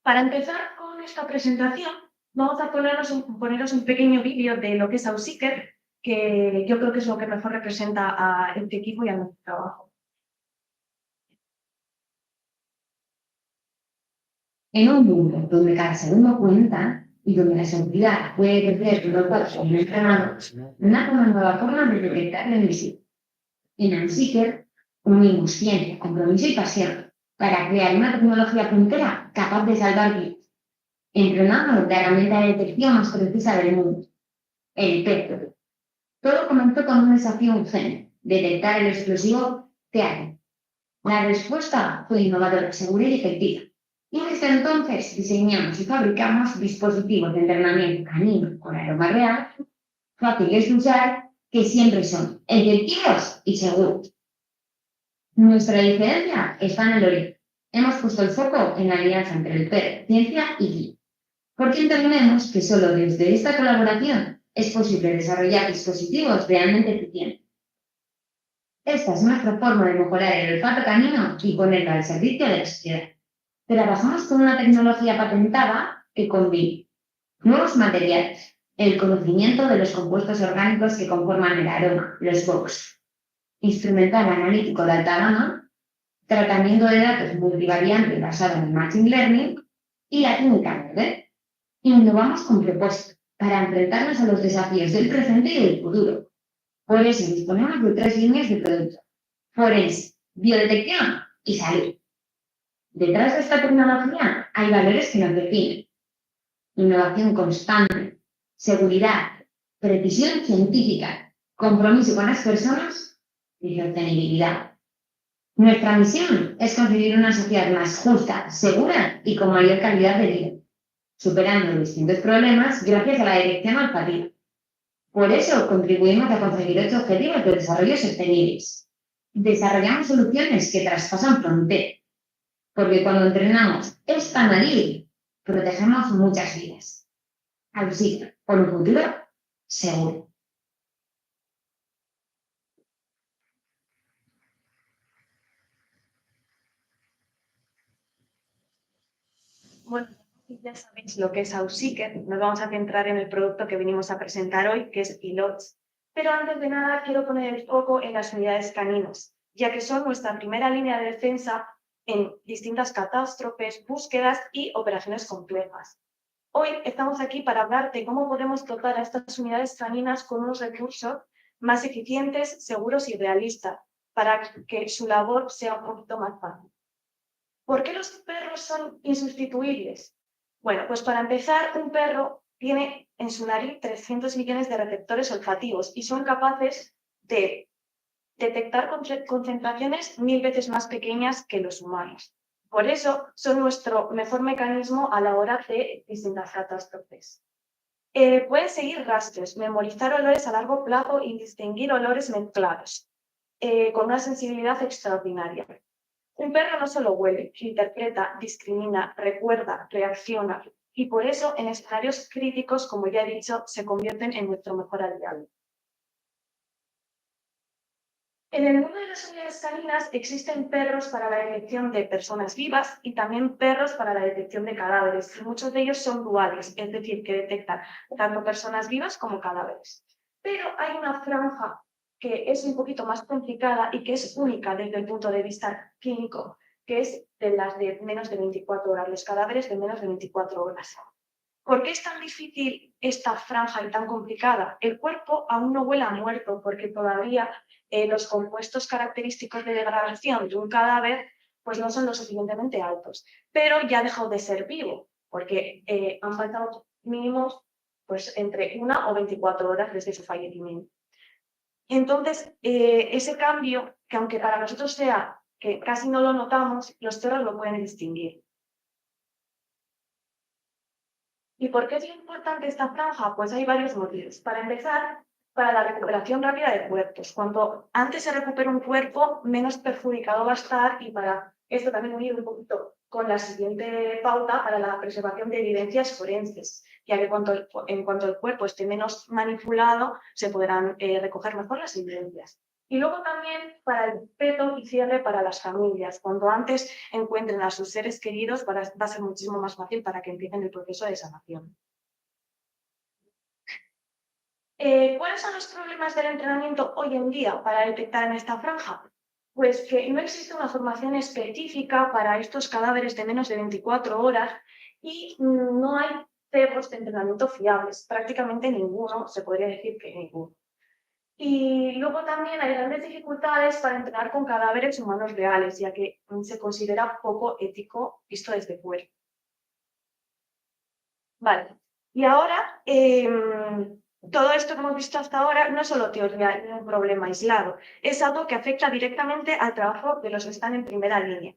Para empezar con esta presentación, vamos a poneros un pequeño vídeo de lo que es Outseeker, que yo creo que es lo que mejor representa a este equipo y a nuestro trabajo. En un mundo donde cada segundo cuenta y donde la seguridad puede crecer los datos en el entrenado, nace una nueva forma de detectar el invisible. En Outseeker unimos ciencia, compromiso y pasión para crear una tecnología puntera capaz de salvar vidas, entrenando la herramienta de detección más precisa del mundo, el PET. Todo comenzó con un desafío urgente: detectar el explosivo TEAD. La respuesta fue innovadora, segura y efectiva. Y desde entonces diseñamos y fabricamos dispositivos de entrenamiento canino con aroma real, fáciles de usar, que siempre son efectivos y seguros. Nuestra diferencia está en el origen. Hemos puesto el foco en la alianza entre el PER, ciencia y guía, porque entendemos que solo desde esta colaboración es posible desarrollar dispositivos realmente eficientes. Esta es nuestra forma de mejorar el olfato canino y ponerlo al servicio de la sociedad. Trabajamos con una tecnología patentada que combina nuevos materiales, el conocimiento de los compuestos orgánicos que conforman el aroma, los box, instrumental analítico de alta gama, tratamiento de datos multivariante basado en el Machine Learning y la química verde. Innovamos con propósito para enfrentarnos a los desafíos del presente y del futuro. Por eso disponemos de 3 líneas de producto: forense, biodetección y salud. Detrás de esta tecnología hay valores que nos definen: innovación constante, seguridad, precisión científica, compromiso con las personas y sostenibilidad. Nuestra misión es conseguir una sociedad más justa, segura y con mayor calidad de vida, superando distintos problemas gracias a la detección olfativa. Por eso contribuimos a conseguir 8 objetivos de desarrollo sostenibles. Desarrollamos soluciones que traspasan fronteras, porque cuando entrenamos esta nariz, protegemos muchas vidas. Así, por un futuro seguro. Bueno, ya sabéis lo que es Outseeker. Nos vamos a centrar en el producto que venimos a presentar hoy, que es Pilots. Pero antes de nada quiero poner el foco en las unidades caninas, ya que son nuestra primera línea de defensa en distintas catástrofes, búsquedas y operaciones complejas. Hoy estamos aquí para hablar de cómo podemos dotar a estas unidades caninas con unos recursos más eficientes, seguros y realistas, para que su labor sea un poquito más fácil. ¿Por qué los perros son insustituibles? Bueno, pues para empezar, un perro tiene en su nariz 300 millones de receptores olfativos y son capaces de detectar concentraciones 1000 veces más pequeñas que los humanos. Por eso son nuestro mejor mecanismo a la hora de distintas catástrofes. Pueden seguir rastros, memorizar olores a largo plazo y distinguir olores mezclados, con una sensibilidad extraordinaria. Un perro no solo huele, interpreta, discrimina, recuerda, reacciona, y por eso en escenarios críticos, como ya he dicho, se convierten en nuestro mejor aliado. En el mundo de las unidades caninas existen perros para la detección de personas vivas y también perros para la detección de cadáveres, y muchos de ellos son duales, es decir, que detectan tanto personas vivas como cadáveres. Pero hay una franja que es un poquito más complicada y que es única desde el punto de vista clínico, que es de las de menos de 24 horas, los cadáveres de menos de 24 horas. ¿Por qué es tan difícil esta franja y tan complicada? El cuerpo aún no huele a muerto porque todavía los compuestos característicos de degradación de un cadáver pues no son lo suficientemente altos, pero ya ha dejado de ser vivo porque han pasado mínimos pues entre 1 o 24 horas desde su fallecimiento. Entonces, ese cambio, que aunque para nosotros sea que casi no lo notamos, los perros lo pueden distinguir. ¿Y por qué es importante esta franja? Pues hay varios motivos. Para empezar, para la recuperación rápida de cuerpos. Cuanto antes se recupere un cuerpo, menos perjudicado va a estar, y para esto también unido un poquito con la siguiente pauta para la preservación de evidencias forenses, ya que en cuanto el cuerpo esté menos manipulado, se podrán recoger mejor las evidencias. Y luego también para el respeto y cierre para las familias. Cuanto antes encuentren a sus seres queridos, va a ser muchísimo más fácil para que empiecen el proceso de sanación. ¿Cuáles son los problemas del entrenamiento hoy en día para detectar en esta franja? Pues que no existe una formación específica para estos cadáveres de menos de 24 horas y no hay perros de entrenamiento fiables, prácticamente ninguno, se podría decir que ninguno. Y luego también hay grandes dificultades para entrenar con cadáveres humanos reales, ya que se considera poco ético visto desde fuera. Vale, y ahora todo esto que hemos visto hasta ahora no es solo teoría ni un problema aislado, es algo que afecta directamente al trabajo de los que están en primera línea.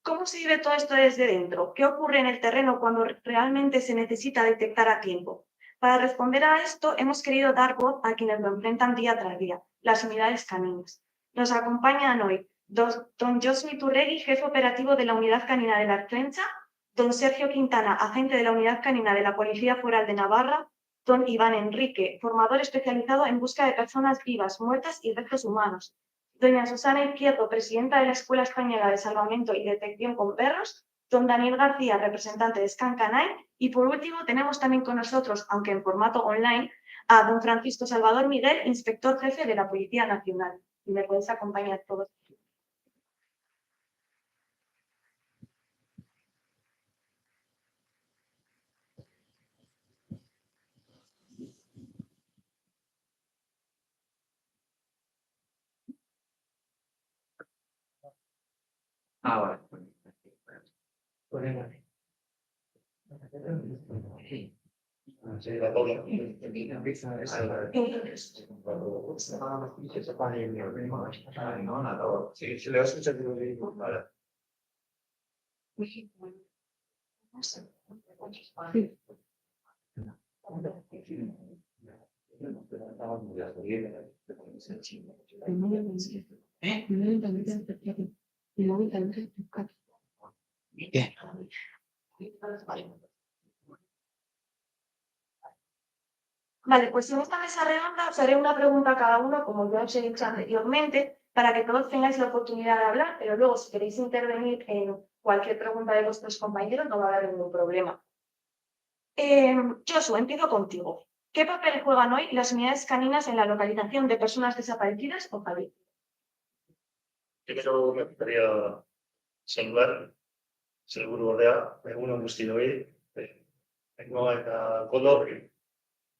¿Cómo se vive todo esto desde dentro? ¿Qué ocurre en el terreno cuando realmente se necesita detectar a tiempo? Para responder a esto, hemos querido dar voz a quienes lo enfrentan día tras día, las unidades caninas. Nos acompañan hoy don Josmi Turregui, jefe operativo de la Unidad Canina de la Artrencha, don Sergio Quintana, agente de la Unidad Canina de la Policía Foral de Navarra, don Iván Enrique, formador especializado en busca de personas vivas, muertas y restos humanos, doña Susana Izquierdo, presidenta de la Escuela Española de Salvamento y Detección con Perros, don Daniel García, representante de Scan Canine, y por último tenemos también con nosotros, aunque en formato online, a don Francisco Salvador Miguel, inspector jefe de la Policía Nacional. Y me podéis acompañar todos. Vale. ¿Qué? Vale, pues en esta mesa redonda os haré una pregunta a cada uno, como ya os he dicho anteriormente, para que todos tengáis la oportunidad de hablar, pero luego si queréis intervenir en cualquier pregunta de vuestros compañeros no va a haber ningún problema. Joshua, empiezo contigo. ¿Qué papel juegan hoy las unidades caninas en la localización de personas desaparecidas o fallecidas? Primero me gustaría saludar, sailburu ordea, egun on guztioi, bengoa eta kondo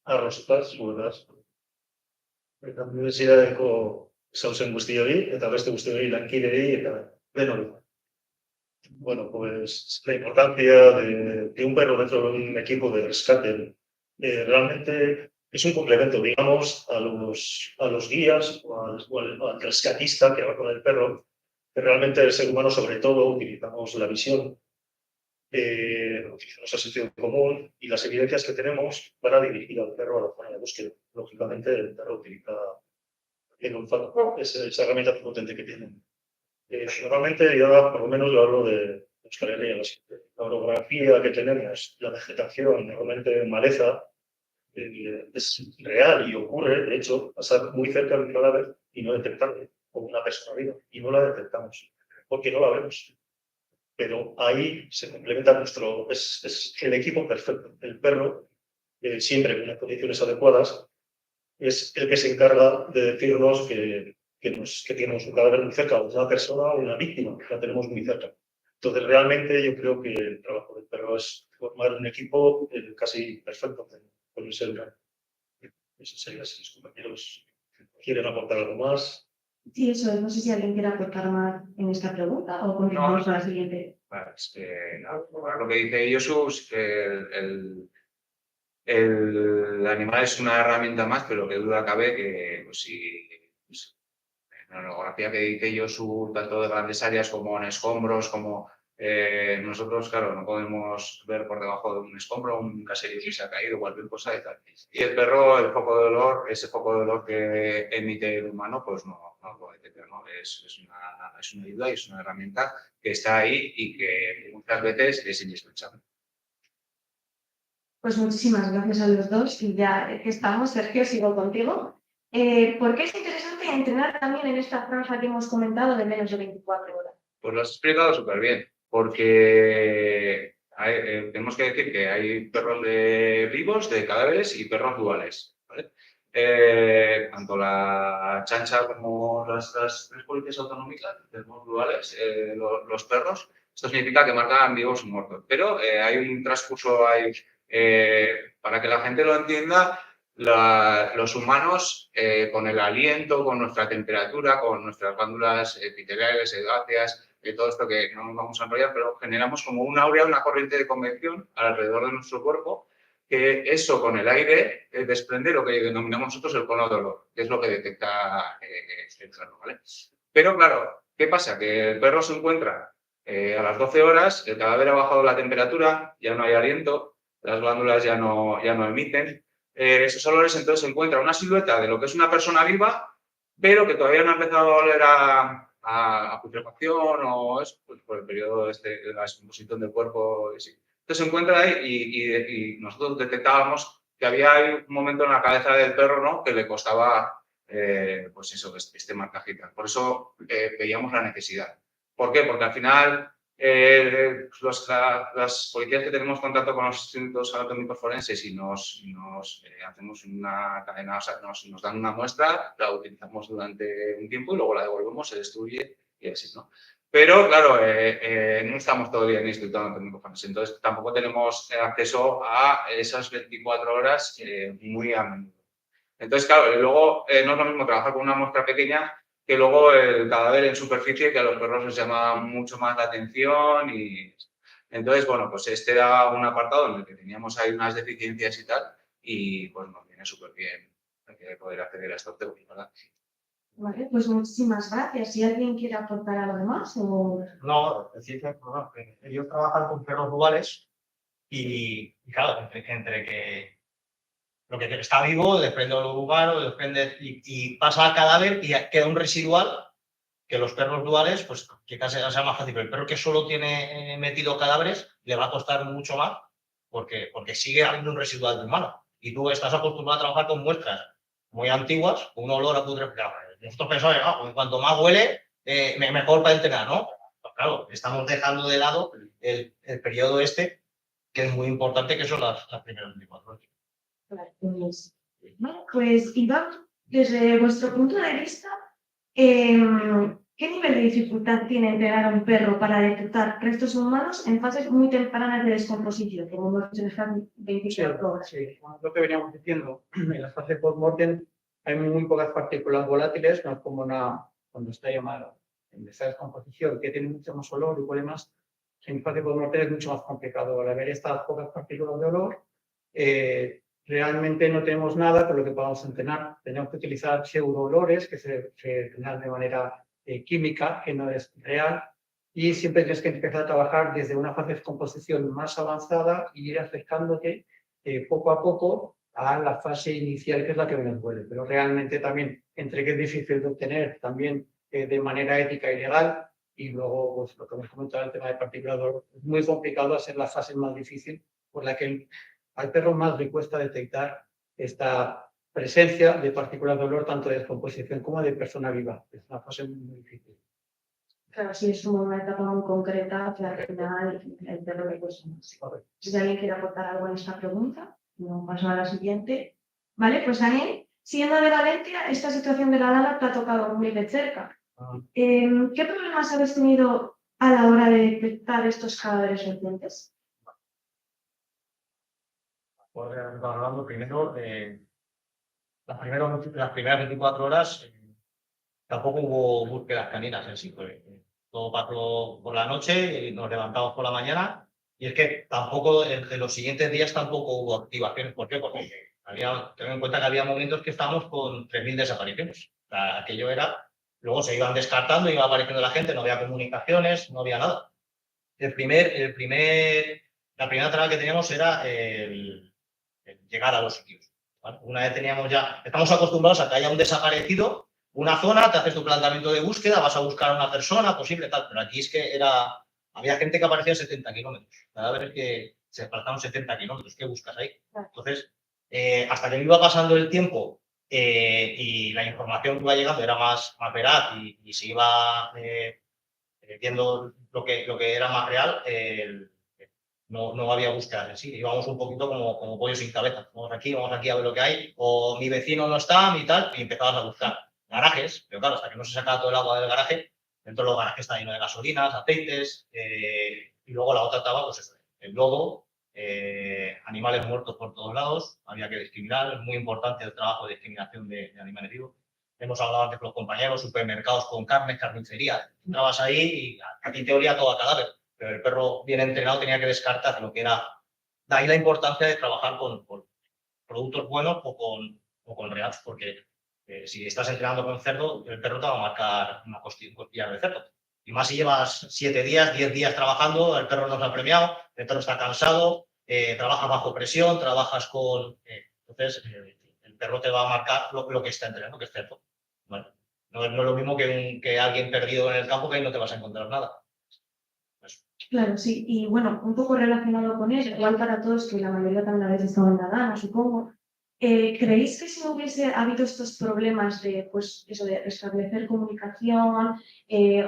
arroztaz, guedaz. Eta universidadeko zauzen guztioi, eta beste guztioi lankidei, eta denoi. Bueno, pues la importancia de un perro dentro de un equipo de rescate realmente es un complemento, digamos, a los guías o al rescatista que va con el perro, que realmente el ser humano, sobre todo, utilizamos la visión, utilizamos el sentido común y las evidencias que tenemos para dirigir al perro a la zona de búsqueda. Lógicamente, el perro utiliza el olfato, es esa herramienta más potente que tiene. Normalmente, yo por lo menos yo hablo de Euskal Herria, la orografía que tenemos, la vegetación, normalmente maleza, es real y ocurre, de hecho, pasar muy cerca de un cadáver y no detectarlo, como una persona viva, y no la detectamos, porque no la vemos. Pero ahí se complementa es el equipo perfecto. El perro, siempre con las condiciones adecuadas, es el que se encarga de decirnos que tenemos un cadáver muy cerca, o una persona o una víctima, que la tenemos muy cerca. Entonces, realmente yo creo que el trabajo del perro es formar un equipo casi perfecto con el ser humano. Eso sería si los compañeros quieren aportar algo más. Sí, eso es. No sé si alguien quiere aportar más en esta pregunta o continuamos con la siguiente. Lo que dice Josu es que el animal es una herramienta más, pero que duda cabe que pues, si en la orografía que dice Josu, tanto de grandes áreas como en escombros, como nosotros, claro, no podemos ver por debajo de un escombro un caserío que se ha caído, cualquier cosa y tal. Y el perro, el foco de olor, ese foco de olor que emite el humano, pues no lo puede detectar, ¿no? Es una ayuda y es una herramienta que está ahí y que muchas veces es indispensable. Pues muchísimas gracias a los dos y ya que estamos, Sergio, sigo contigo. ¿Por qué es interesante consiste entrenar también en esta franja que hemos comentado de menos de 24 horas? Pues lo has explicado súper bien, porque tenemos que decir que hay perros vivos, de cadáveres y perros duales, ¿vale? Tanto la chancha como las tres policías autonómicas tenemos duales, los perros. Esto significa que marcan vivos o muertos. Pero hay un transcurso ahí, para que la gente lo entienda. Los humanos, con el aliento, con nuestra temperatura, con nuestras glándulas epiteliales, sebáceas, todo esto que no nos vamos a enrollar, pero generamos como una aurea, una corriente de convección alrededor de nuestro cuerpo, que eso con el aire desprende lo que denominamos nosotros el cono de olor, que es lo que detecta el perro, ¿vale? Pero claro, ¿qué pasa? Que el perro se encuentra a las 12 horas, el cadáver ha bajado la temperatura, ya no hay aliento, las glándulas ya no emiten. Esos olores, entonces se encuentra una silueta de lo que es una persona viva, pero que todavía no ha empezado a oler a putrefacción o es pues, por el periodo de la descomposición del cuerpo. Sí. Entonces se encuentra ahí y nosotros detectábamos que había un momento en la cabeza del perro, ¿no?, que le costaba, pues eso, este marcaje. Por eso veíamos la necesidad. ¿Por qué? Porque al final las policías que tenemos contacto con los institutos anatómicos forenses y nos hacemos una cadena, o sea, nos dan una muestra, la utilizamos durante un tiempo y luego la devolvemos, se destruye y así, ¿no? Pero, claro, no estamos todo el día en el Instituto Anatómico Forense, entonces tampoco tenemos acceso a esas 24 horas muy a menudo. Entonces, claro, luego no es lo mismo trabajar con una muestra pequeña que luego el cadáver en superficie, que a los perros les llama mucho más la atención. Y entonces, bueno, pues este era un apartado en el que teníamos ahí unas deficiencias y tal, y pues nos viene súper bien poder acceder a esta teoría, ¿verdad? Vale, pues muchísimas gracias. Si alguien quiere aportar algo más o... No, es decir, que bueno, que ellos trabajan con perros duales y claro, entre que lo que está vivo depende del lugar o depende y pasa al cadáver y queda un residual que los perros duales, pues que casi sea más fácil. Pero el perro que solo tiene metido cadáveres le va a costar mucho más porque sigue habiendo un residual de humano. Y tú estás acostumbrado a trabajar con muestras muy antiguas, con un olor a putrefacción. Nosotros pensamos, no, cuanto más huele, mejor para entrenar, ¿no? Pues claro, estamos dejando de lado el periodo este, que es muy importante, que son las primeras 24 horas. Vale, pues Iván, desde vuestro punto de vista, ¿qué nivel de dificultad tiene entrenar a un perro para detectar restos humanos en fases muy tempranas de descomposición, como hemos dicho en estas 24 horas? Sí, bueno, lo que veníamos diciendo, en la fase post-mortem hay muy pocas partículas volátiles, no es como cuando está llamada en esta descomposición, que tiene mucho más olor y huele más. En fase post-mortem es mucho más complicado. Al haber estas pocas partículas de olor, realmente no tenemos nada con lo que podamos entrenar. Tenemos que utilizar pseudo-olores que se entrenan de manera química, que no es real, y siempre tienes que empezar a trabajar desde una fase de descomposición más avanzada y ir acercándote poco a poco a la fase inicial, que es la que menos duele. Pero realmente también, entre que es difícil de obtener, también de manera ética y legal, y luego pues, lo que hemos comentado, el tema de partículas de olor, es muy complicado hacer la fase más difícil, por la que al perro más le cuesta detectar esta presencia de partículas de olor, tanto de descomposición como de persona viva. Es una fase muy difícil. Claro, si es una etapa muy concreta, que al final el perro le cuesta más. Si alguien quiere aportar algo en esta pregunta, no paso a la siguiente. Vale, pues Daniel, siendo de Valencia, esta situación de la Dala te ha tocado muy de cerca. ¿Qué problemas habéis tenido a la hora de detectar estos cadáveres recientes? Hablando primero de las primeras 24 horas, tampoco hubo búsquedas caninas en sí. Todo pasó por la noche y nos levantamos por la mañana. Y es que tampoco, en los siguientes días tampoco hubo activaciones. ¿Por qué? Porque ten en cuenta que había momentos que estábamos con 3.000 desapariciones. O sea, aquello era, luego se iban descartando, iba apareciendo la gente, no había comunicaciones, no había nada. La primera traba que teníamos era el llegar a los sitios. ¿Vale? Una vez teníamos ya, estamos acostumbrados a que haya un desaparecido, una zona, te haces tu planteamiento de búsqueda, vas a buscar a una persona posible, tal, pero aquí es que había gente que aparecía a 70 kilómetros, cadáveres que se desplazaron 70 kilómetros, ¿qué buscas ahí? Entonces, hasta que me iba pasando el tiempo y la información que iba llegando era más veraz y se iba viendo lo que era más real, no había búsqueda en sí. Íbamos un poquito como pollo sin cabeza. Vamos aquí a ver lo que hay. O mi vecino no está, y tal, y empezabas a buscar garajes. Pero claro, hasta que no se sacaba todo el agua del garaje, dentro de los garajes está lleno de gasolinas, aceites, y luego la otra etapa, pues eso, el lodo, animales muertos por todos lados, había que discriminar. Es muy importante el trabajo de discriminación de animales vivos. Hemos hablado antes con los compañeros, supermercados con carne, carnicería. Entrabas ahí y aquí en teoría todo a cadáver, pero el perro bien entrenado tenía que descartar lo que era. De ahí la importancia de trabajar con productos buenos o con reals, porque si estás entrenando con cerdo, el perro te va a marcar una costilla de cerdo. Y más si llevas 7 días, 10 días trabajando, el perro no se ha premiado, el perro está cansado, trabajas bajo presión, trabajas con... entonces, el perro te va a marcar lo que está entrenando, que es cerdo. Bueno, no es lo mismo que alguien perdido en el campo, que ahí no te vas a encontrar nada. Claro, sí. Y bueno, un poco relacionado con eso, igual para todos, que la mayoría también habéis estado en la Dana, supongo. ¿Creéis que si no hubiese habido estos problemas de, pues, eso de restablecer comunicación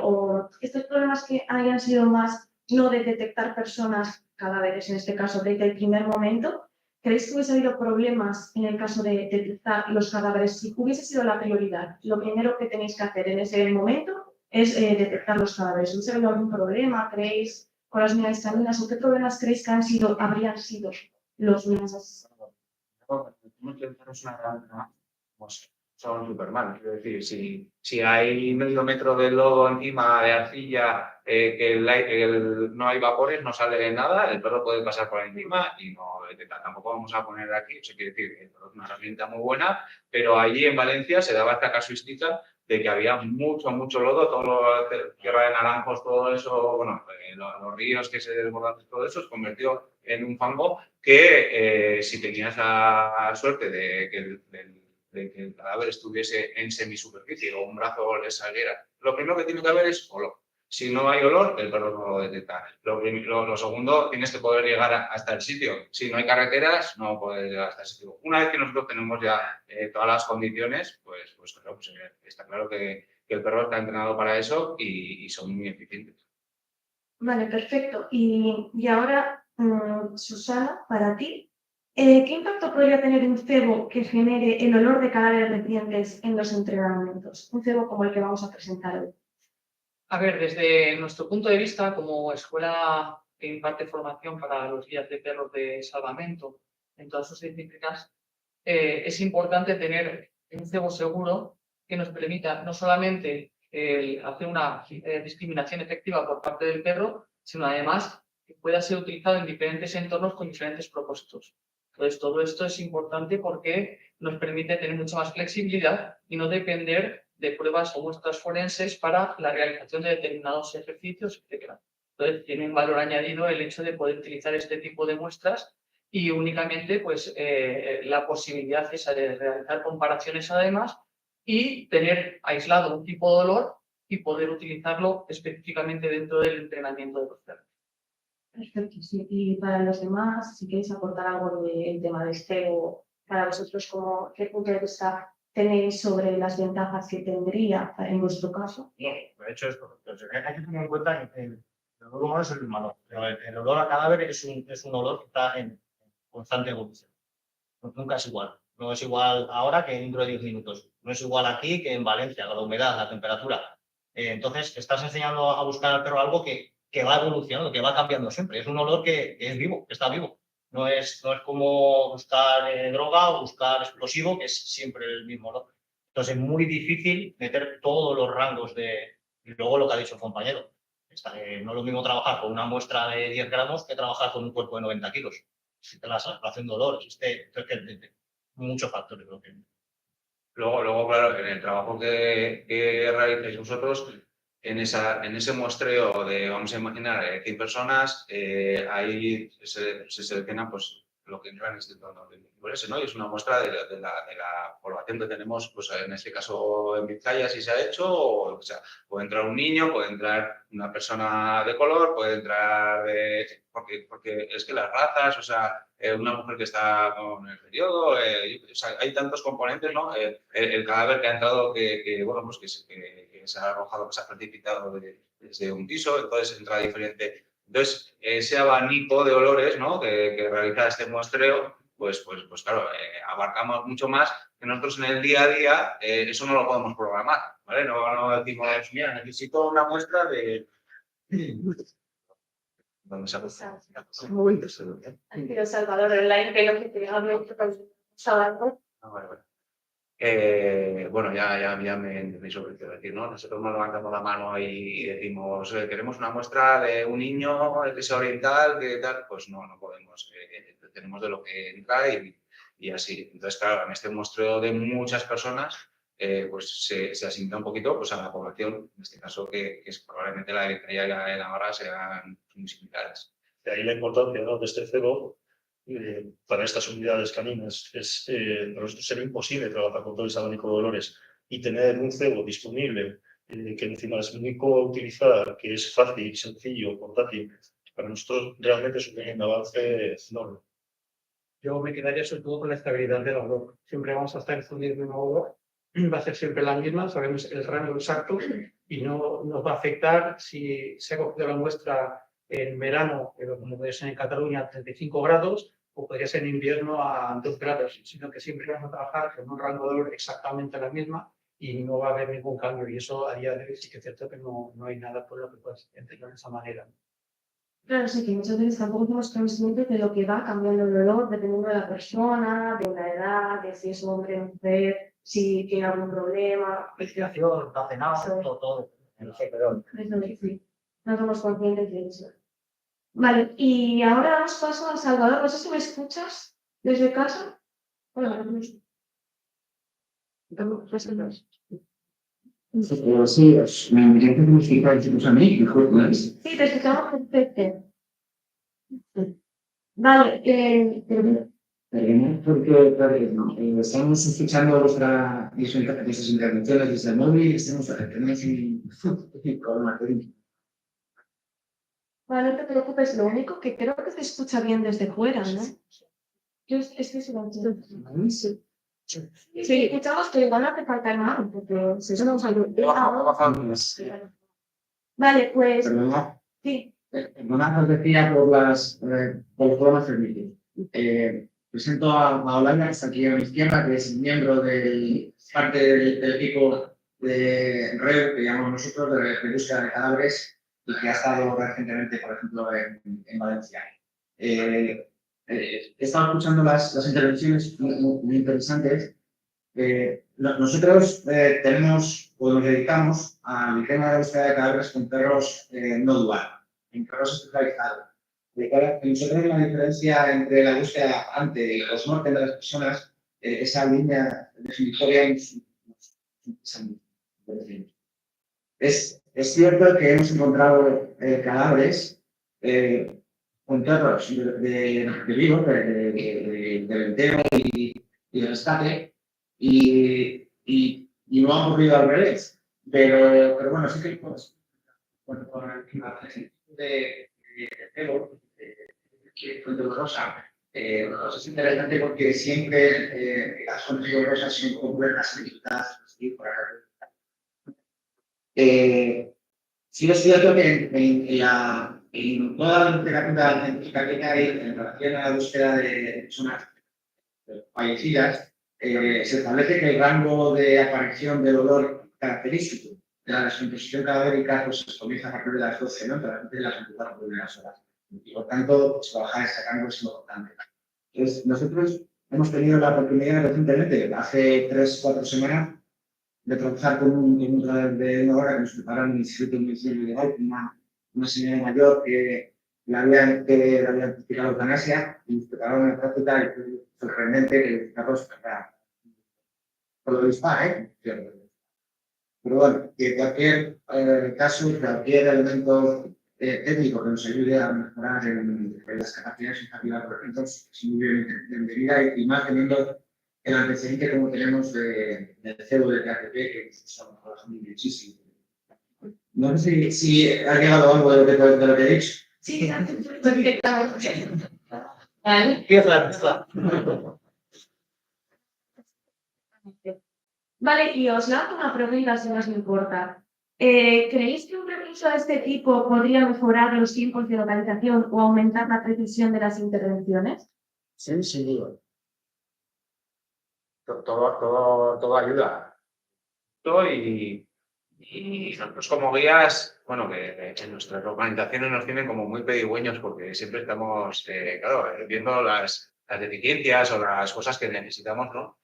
o estos problemas que hayan sido más no de detectar personas, cadáveres en este caso, desde el primer momento, ¿creéis que hubiese habido problemas en el caso de detectar los cadáveres? Si hubiese sido la prioridad, lo primero que tenéis que hacer en ese momento es detectar los cadáveres. ¿Hubiese habido algún problema, creéis, con las minas caninas? ¿O qué problemas creéis que habrían sido los minas? Es una herramienta, pues, son Superman. Quiero decir, si hay medio metro de lodo encima de arcilla, no hay vapores, no sale nada, el perro puede pasar por encima y no detecta. Tampoco vamos a poner aquí, eso quiere decir que el perro es una herramienta muy buena, pero allí en Valencia se daba esta casuística de que había mucho lodo, todo tierra de naranjos, todo eso, bueno, los ríos que se desbordan, todo eso se convirtió en un fango que si tenías la suerte de que el cadáver estuviese en semisuperficie o un brazo le saliera, lo primero que tiene que haber es olor. Si no hay olor, el perro no lo detecta. Lo segundo, tienes que poder llegar hasta el sitio. Si no hay carreteras, no puedes llegar hasta el sitio. Una vez que nosotros tenemos ya todas las condiciones, pues claro, pues, está claro que el perro está entrenado para eso y son muy eficientes. Vale, perfecto. Y ahora, Susana, para ti, ¿qué impacto podría tener un cebo que genere el olor de cadáveres recientes en los entrenamientos? Un cebo como el que vamos a presentar hoy. A ver, desde nuestro punto de vista, como escuela que imparte formación para los guías de perros de salvamento en todas sus disciplinas, es importante tener un cebo seguro que nos permita no solamente hacer una discriminación efectiva por parte del perro, sino además que pueda ser utilizado en diferentes entornos con diferentes propósitos. Entonces, todo esto es importante porque nos permite tener mucha más flexibilidad y no depender de pruebas o muestras forenses para la realización de determinados ejercicios, etc. Entonces, tiene un valor añadido el hecho de poder utilizar este tipo de muestras y únicamente pues, la posibilidad esa de realizar comparaciones además y tener aislado un tipo de dolor y poder utilizarlo específicamente dentro del entrenamiento de los perros. Perfecto, sí. Y para los demás, si queréis aportar algo del tema de cebo, para vosotros, ¿qué punto de vista tenéis sobre las ventajas que tendría en vuestro caso? No, de hecho es correcto. Hay que tener en cuenta que el olor humano es el malo, pero el olor a cadáver es un olor que está en constante evolución. Nunca es igual. No es igual ahora que dentro de 10 minutos. No es igual aquí que en Valencia, con la humedad, la temperatura. Entonces, estás enseñando a buscar al perro algo que va evolucionando, que va cambiando siempre. Es un olor que es vivo, que está vivo. No es como buscar droga o buscar explosivo, que es siempre el mismo olor. Entonces, es muy difícil meter todos los rangos de... Y luego lo que ha dicho el compañero. No es lo mismo trabajar con una muestra de 10 gramos que trabajar con un cuerpo de 90 kilos. Si te la haciendo dolor, muchos factores. Creo que... Luego, claro, en el trabajo que realicéis vosotros, en ese muestreo de, vamos a imaginar, 100 personas, ahí se seleccionan pues, lo que entra en este entorno. Por eso, ¿no? Y es una muestra de la población que tenemos, pues en este caso en Vizcaya, si se ha hecho, o sea, puede entrar un niño, puede entrar una persona de color, puede entrar porque es que las razas, o sea, una mujer que está con el periodo, o sea, hay tantos componentes, ¿no? El cadáver que ha entrado bueno, pues que se ha arrojado, que se ha precipitado desde un piso, entonces entra diferente. Entonces, ese abanico de olores, ¿no? que realiza este muestreo, pues claro, abarcamos mucho más que nosotros en el día a día, eso no lo podemos programar, ¿vale? No decimos, mira, necesito una muestra de... ¿Dónde se ha puesto? Ha sido Salvador Online, que lo que te hablo Salvador. Vale. Bueno, ya me entendéis lo que quiero decir, ¿no? Nosotros nos levantamos la mano y decimos, queremos una muestra de un niño que sea oriental, que tal, pues no podemos, tenemos de lo que entra y así. Entonces, claro, en este muestreo de muchas personas, pues se asigna un poquito pues, a la población, en este caso que es probablemente la de Vizcaya y la de Navarra sean muy similares. De ahí la importancia, ¿no?, de este cebo para estas unidades caninas. Para nosotros sería imposible trabajar con todo ese abanico de olores y tener un cebo disponible que encima es muy cómodo utilizar, que es fácil, sencillo, portátil. Para nosotros realmente es un avance enorme. Yo me quedaría sobre todo con la estabilidad del olor. Siempre vamos a estar exfundiendo el mismo olor, va a ser siempre la misma, sabemos el rango exacto y no nos va a afectar si se ha cogido la muestra en verano, como puede ser en Cataluña, a 35 grados, o podría ser en invierno a 2 grados, sino que siempre vamos a trabajar con un rango de olor exactamente la misma y no va a haber ningún cambio. Y eso a día de hoy sí que es cierto que no hay nada por lo que puedas entender de esa manera. Claro, sí, que muchas veces tampoco somos conscientes de lo que va cambiando el olor dependiendo de la persona, de la edad, de si es un hombre o mujer, si tiene algún problema. Respiración, cenado, todo. No sé, pero Sí, no somos conscientes de eso. Vale, y ahora damos paso a Salvador. No sé si me escuchas desde casa. Hola, Sí, me envié que me explicaste a mí, mejor, ¿no? Sí, te escuchamos perfecto. Vale, Perdón, porque estamos escuchando vuestras intervenciones desde el móvil, tenemos un problema técnico. vale, no te preocupes, lo único que creo que se escucha bien desde fuera, ¿no? Yo estoy silencioso. Sí, escuchamos que igual no hace falta el más, porque si eso nos ayuda. Vale, pues Perdona, sí. perdona, os decía por los problemas técnicos. Presento a Olaya, que está aquí a mi izquierda, que es miembro de parte del equipo de REU, que llamamos nosotros, de búsqueda de cadáveres, y que ha estado recientemente, por ejemplo, en Valencia. He estado escuchando las intervenciones muy interesantes. Nosotros tenemos o nos dedicamos al tema de la búsqueda de cadáveres con perros no dual, en perros especializados. Nosotros la diferencia entre la búsqueda ante y post-mortem de las personas, esa línea definitoria es cierto que hemos encontrado cadáveres con perros de vivos, de venteo y de rescate, y no ha ocurrido al revés. Pero bueno, sí que pues, con la de pelo, que fue dolorosa, pues es interesante porque siempre las zonas dolorosas son complejas y sí es cierto que en toda la literatura científica que hay en relación a la búsqueda de personas fallecidas, se establece que el rango de aparición de dolor característico de la descomposición cadavérica pues, comienza a partir de las 12, ¿no? Entre las 20 y las 24 primeras horas. Y por tanto, pues, trabajar ese rango es importante. Entonces, nosotros hemos tenido la oportunidad recientemente, hace 3-4 semanas, de trabajar con un trabajo de una hora que nos prepararon en el Instituto Municipal de Gol, una señora mayor que le habían practicado eutanasia y nos prepararon una práctica y fue sorprendente que Carlos por lo dispara, Pero bueno, que cualquier caso, cualquier elemento técnico que nos ayude a mejorar en las capacidades educativas, por ejemplo, es muy bienvenida y más teniendo el antecedente como tenemos del CEO de KTP, que estamos trabajando muchísimo. No sé si ha llegado algo de lo que he dicho. Sí, perfectamente. Empieza. Vale, y os lanzo una pregunta si nos importa. ¿Creéis que un recurso de este tipo podría mejorar los tiempos de localización o aumentar la precisión de las intervenciones? Sí, sin duda. Todo ayuda. Y nosotros como guías, bueno, que en nuestras organizaciones nos tienen como muy pedigüeños porque siempre estamos, claro, viendo las deficiencias o las cosas que necesitamos, ¿no?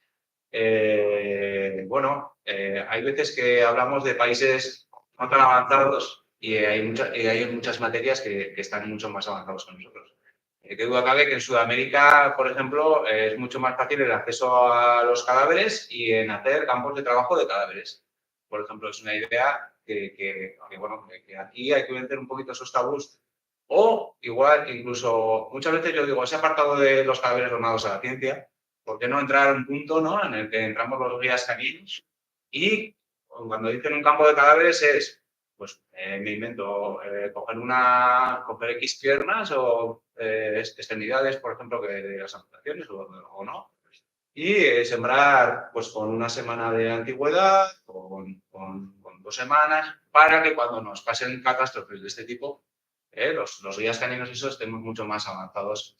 Hay veces que hablamos de países no tan avanzados y hay muchas materias que están mucho más avanzados que nosotros. Qué duda cabe que en Sudamérica, por ejemplo, es mucho más fácil el acceso a los cadáveres y en hacer campos de trabajo de cadáveres. Por ejemplo, es una idea que aquí hay que vencer un poquito esos tabús. O igual, incluso, muchas veces yo digo, ese apartado de los cadáveres donados a la ciencia, ¿por qué no entrar a un punto, ¿no?, en el que entramos los guías caninos y cuando dicen un campo de cadáveres es, pues me invento, coger X piernas o extremidades, por ejemplo, de las amputaciones o no, y sembrar pues con una semana de antigüedad, con 2 semanas, para que cuando nos pasen catástrofes de este tipo, los guías caninos esos estemos mucho más avanzados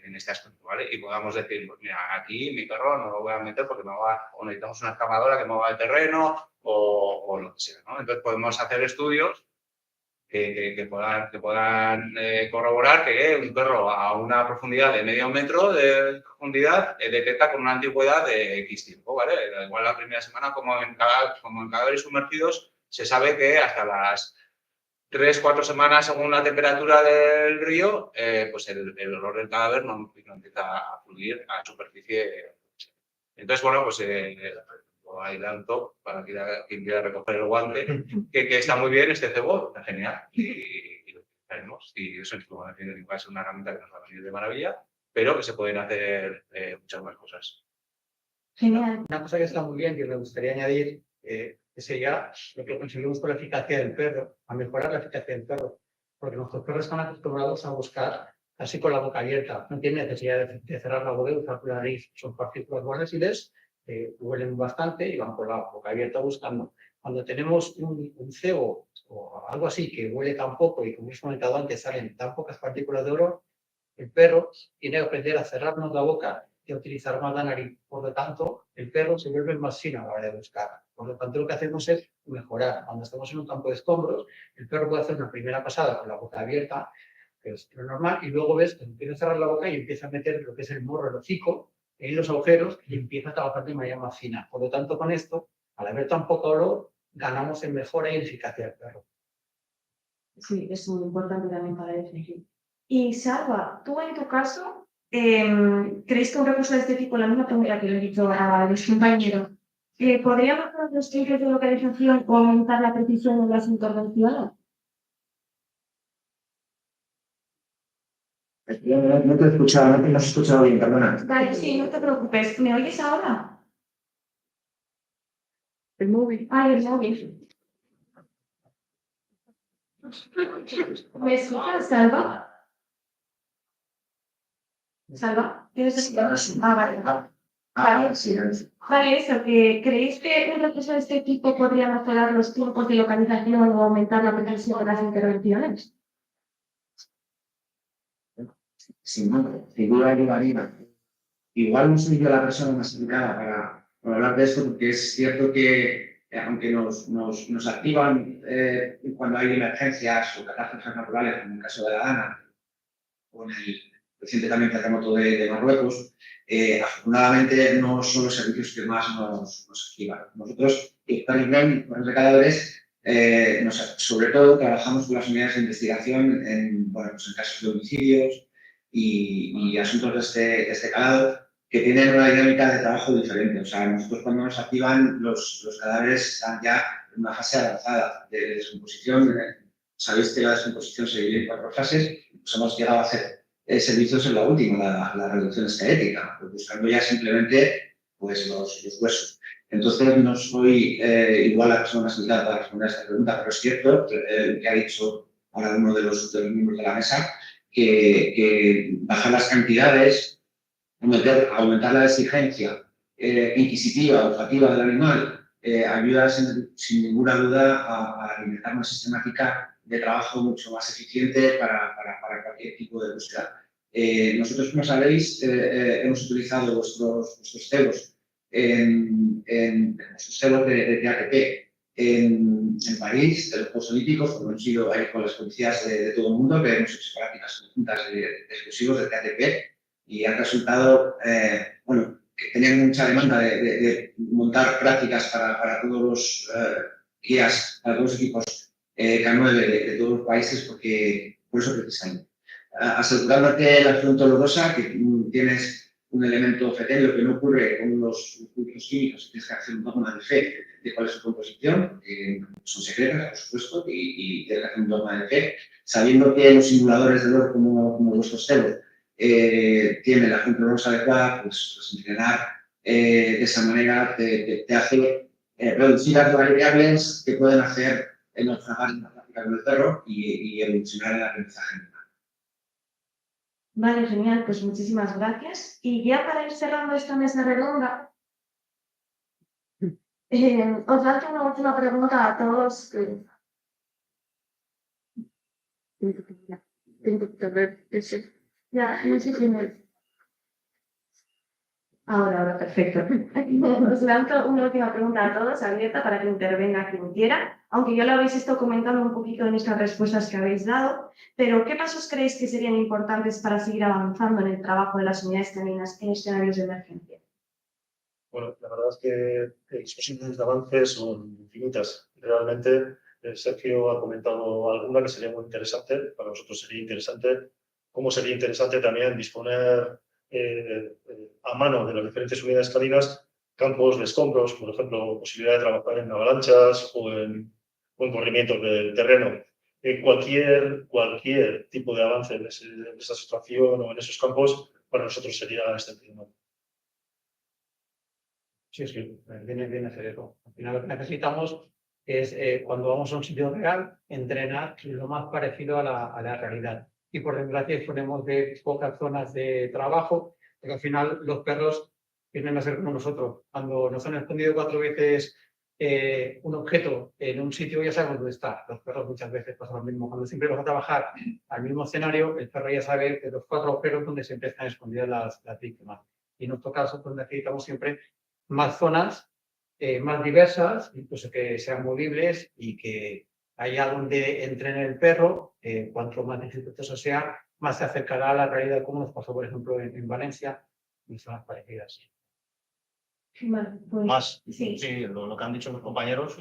en este aspecto, ¿vale? Y podamos decir, pues mira, aquí mi perro no lo voy a meter porque o necesitamos una excavadora que mueva el terreno o lo que sea, ¿no? Entonces podemos hacer estudios que puedan corroborar que un perro a una profundidad de medio metro de profundidad detecta con una antigüedad de X tiempo, ¿vale? Igual la primera semana, como en cadáveres sumergidos, se sabe que hasta las 3-4 semanas, según la temperatura del río, pues el olor del cadáver no empieza a fluir a la superficie. Entonces, bueno, pues ahí da un top para quien quiera recoger el guante, que está muy bien este cebo, está genial, y lo utilizaremos. Y eso va a ser una herramienta que nos va a venir de maravilla, pero que se pueden hacer muchas más cosas. Genial. Una cosa que está muy bien, que me gustaría añadir, que sería lo que conseguimos con la eficacia del perro, a mejorar la eficacia del perro, porque nuestros perros están acostumbrados a buscar así con la boca abierta, no tienen necesidad de cerrar la boca y usar la nariz, son partículas volátiles, huelen bastante y van con la boca abierta buscando. Cuando tenemos un cebo o algo así que huele tan poco y como hemos comentado antes salen tan pocas partículas de olor, el perro tiene que aprender a cerrarnos la boca y a utilizar más la nariz. Por lo tanto, el perro se vuelve más fino a la hora de buscar. Por lo tanto, lo que hacemos es mejorar. Cuando estamos en un campo de escombros, el perro puede hacer una primera pasada con la boca abierta, que es lo normal, y luego ves que empieza a cerrar la boca y empieza a meter lo que es el morro, el hocico, en los agujeros y empieza a trabajar de manera más fina. Por lo tanto, con esto, al haber tan poco olor, ganamos en mejora y en eficacia del perro. Sí, es muy importante también para definir. Y Salva, tú en tu caso, ¿crees que un recurso de este tipo, la misma pregunta que le he dicho a los compañeros, podría mejorar los tiempos de localización o aumentar la precisión de las intervenciones? No te he escuchado, no te has escuchado bien, perdona. Vale, sí, no te preocupes. ¿Me oyes ahora? El móvil. Ay, el móvil. ¿Me escuchas, Salva? ¿Salva? ¿Tienes el... Ah, vale. Vale, vale, eso, que ¿creéis que un recurso de este tipo podría mejorar los tiempos de localización o aumentar la precisión de las intervenciones? Sin duda ayudaría. Igual no soy yo la persona más indicada para hablar de esto, porque es cierto que aunque nos activan cuando hay emergencias o catástrofes naturales, como en el caso de la Dana, o en el reciente también terremoto de Marruecos, afortunadamente no son los servicios que más nos activan. Nosotros, los de cadáveres, sobre todo trabajamos con las unidades de investigación en casos de homicidios y asuntos de este calado, que tienen una dinámica de trabajo diferente. O sea, nosotros cuando nos activan, los cadáveres están ya en una fase avanzada de descomposición sabéis que la descomposición se divide en 4 fases, pues hemos llegado a hacer servicios en la última, la reducción esquelética, pues buscando ya simplemente pues, los huesos. Entonces, no soy igual la persona más indicada para responder a esta pregunta, pero es cierto que ha dicho ahora uno de los miembros de la mesa que bajar las cantidades, aumentar la exigencia inquisitiva, olfativa del animal, ayuda sin ninguna duda a realizar una sistemática de trabajo mucho más eficiente para cualquier tipo de búsqueda. Nosotros, como sabéis, hemos utilizado vuestros celos vuestros celos de TATP en París, de los Juegos Olímpicos, como hemos ido ahí con las policías de todo el mundo, que hemos hecho prácticas conjuntas de explosivos de TATP y han resultado, bueno, que tenían mucha demanda de montar prácticas para todos los guías, para todos los equipos K9 de todos los países, porque por eso precisamente. Asegurándote la fluento olorosa, que tienes un elemento fetéreo que no ocurre con los productos químicos, tienes que hacer un dogma de fe de cuál es su composición, que son secretas, por supuesto, y tienes que hacer un dogma de fe, sabiendo que los simuladores de olor como vuestros celos tienen la fluento olorosa adecuada, pues entrenar de esa manera te hace reducir las variables que pueden hacer naufragar en la práctica con el perro y evolucionar en el aprendizaje. Vale, genial, pues muchísimas gracias. Y ya para ir cerrando esta mesa redonda, os lanzo una última pregunta a todos. Ya, no sé quién es. Ahora, perfecto. Os lanzo una última pregunta a todos, abierta para que intervenga quien quiera, aunque ya lo habéis estado comentando un poquito en estas respuestas que habéis dado, pero ¿qué pasos creéis que serían importantes para seguir avanzando en el trabajo de las unidades caninas en escenarios de emergencia? Bueno, la verdad es que las posibilidades de avance son infinitas. Realmente, Sergio ha comentado alguna que sería muy interesante. Para nosotros sería interesante. ¿Cómo sería interesante también disponer a mano de las diferentes unidades caninas campos de escombros, por ejemplo, posibilidad de trabajar en avalanchas o en corrimientos del terreno? Cualquier tipo de avance en esa situación o en esos campos, para nosotros sería excepcional. Sí, viene a ser eso. Al final lo que necesitamos es, cuando vamos a un sitio real, entrenar lo más parecido a la realidad. Y por desgracia disponemos de pocas zonas de trabajo, porque al final los perros vienen a ser como nosotros. Cuando nos han escondido 4 veces un objeto en un sitio, ya sabemos dónde está. Los perros muchas veces pasa lo mismo. Cuando siempre vas a trabajar al mismo escenario, el perro ya sabe de los 4 agujeros donde se empiezan escondidas las víctimas. Y en nuestro caso, pues necesitamos siempre más zonas, más diversas, incluso que sean movibles y que haya donde entrene el perro. Cuanto más dificultoso sea, más se acercará a la realidad, como nos pasó, por ejemplo, en Valencia, y zonas parecidas. Vale, pues, Más, sí. sí, lo que han dicho los compañeros,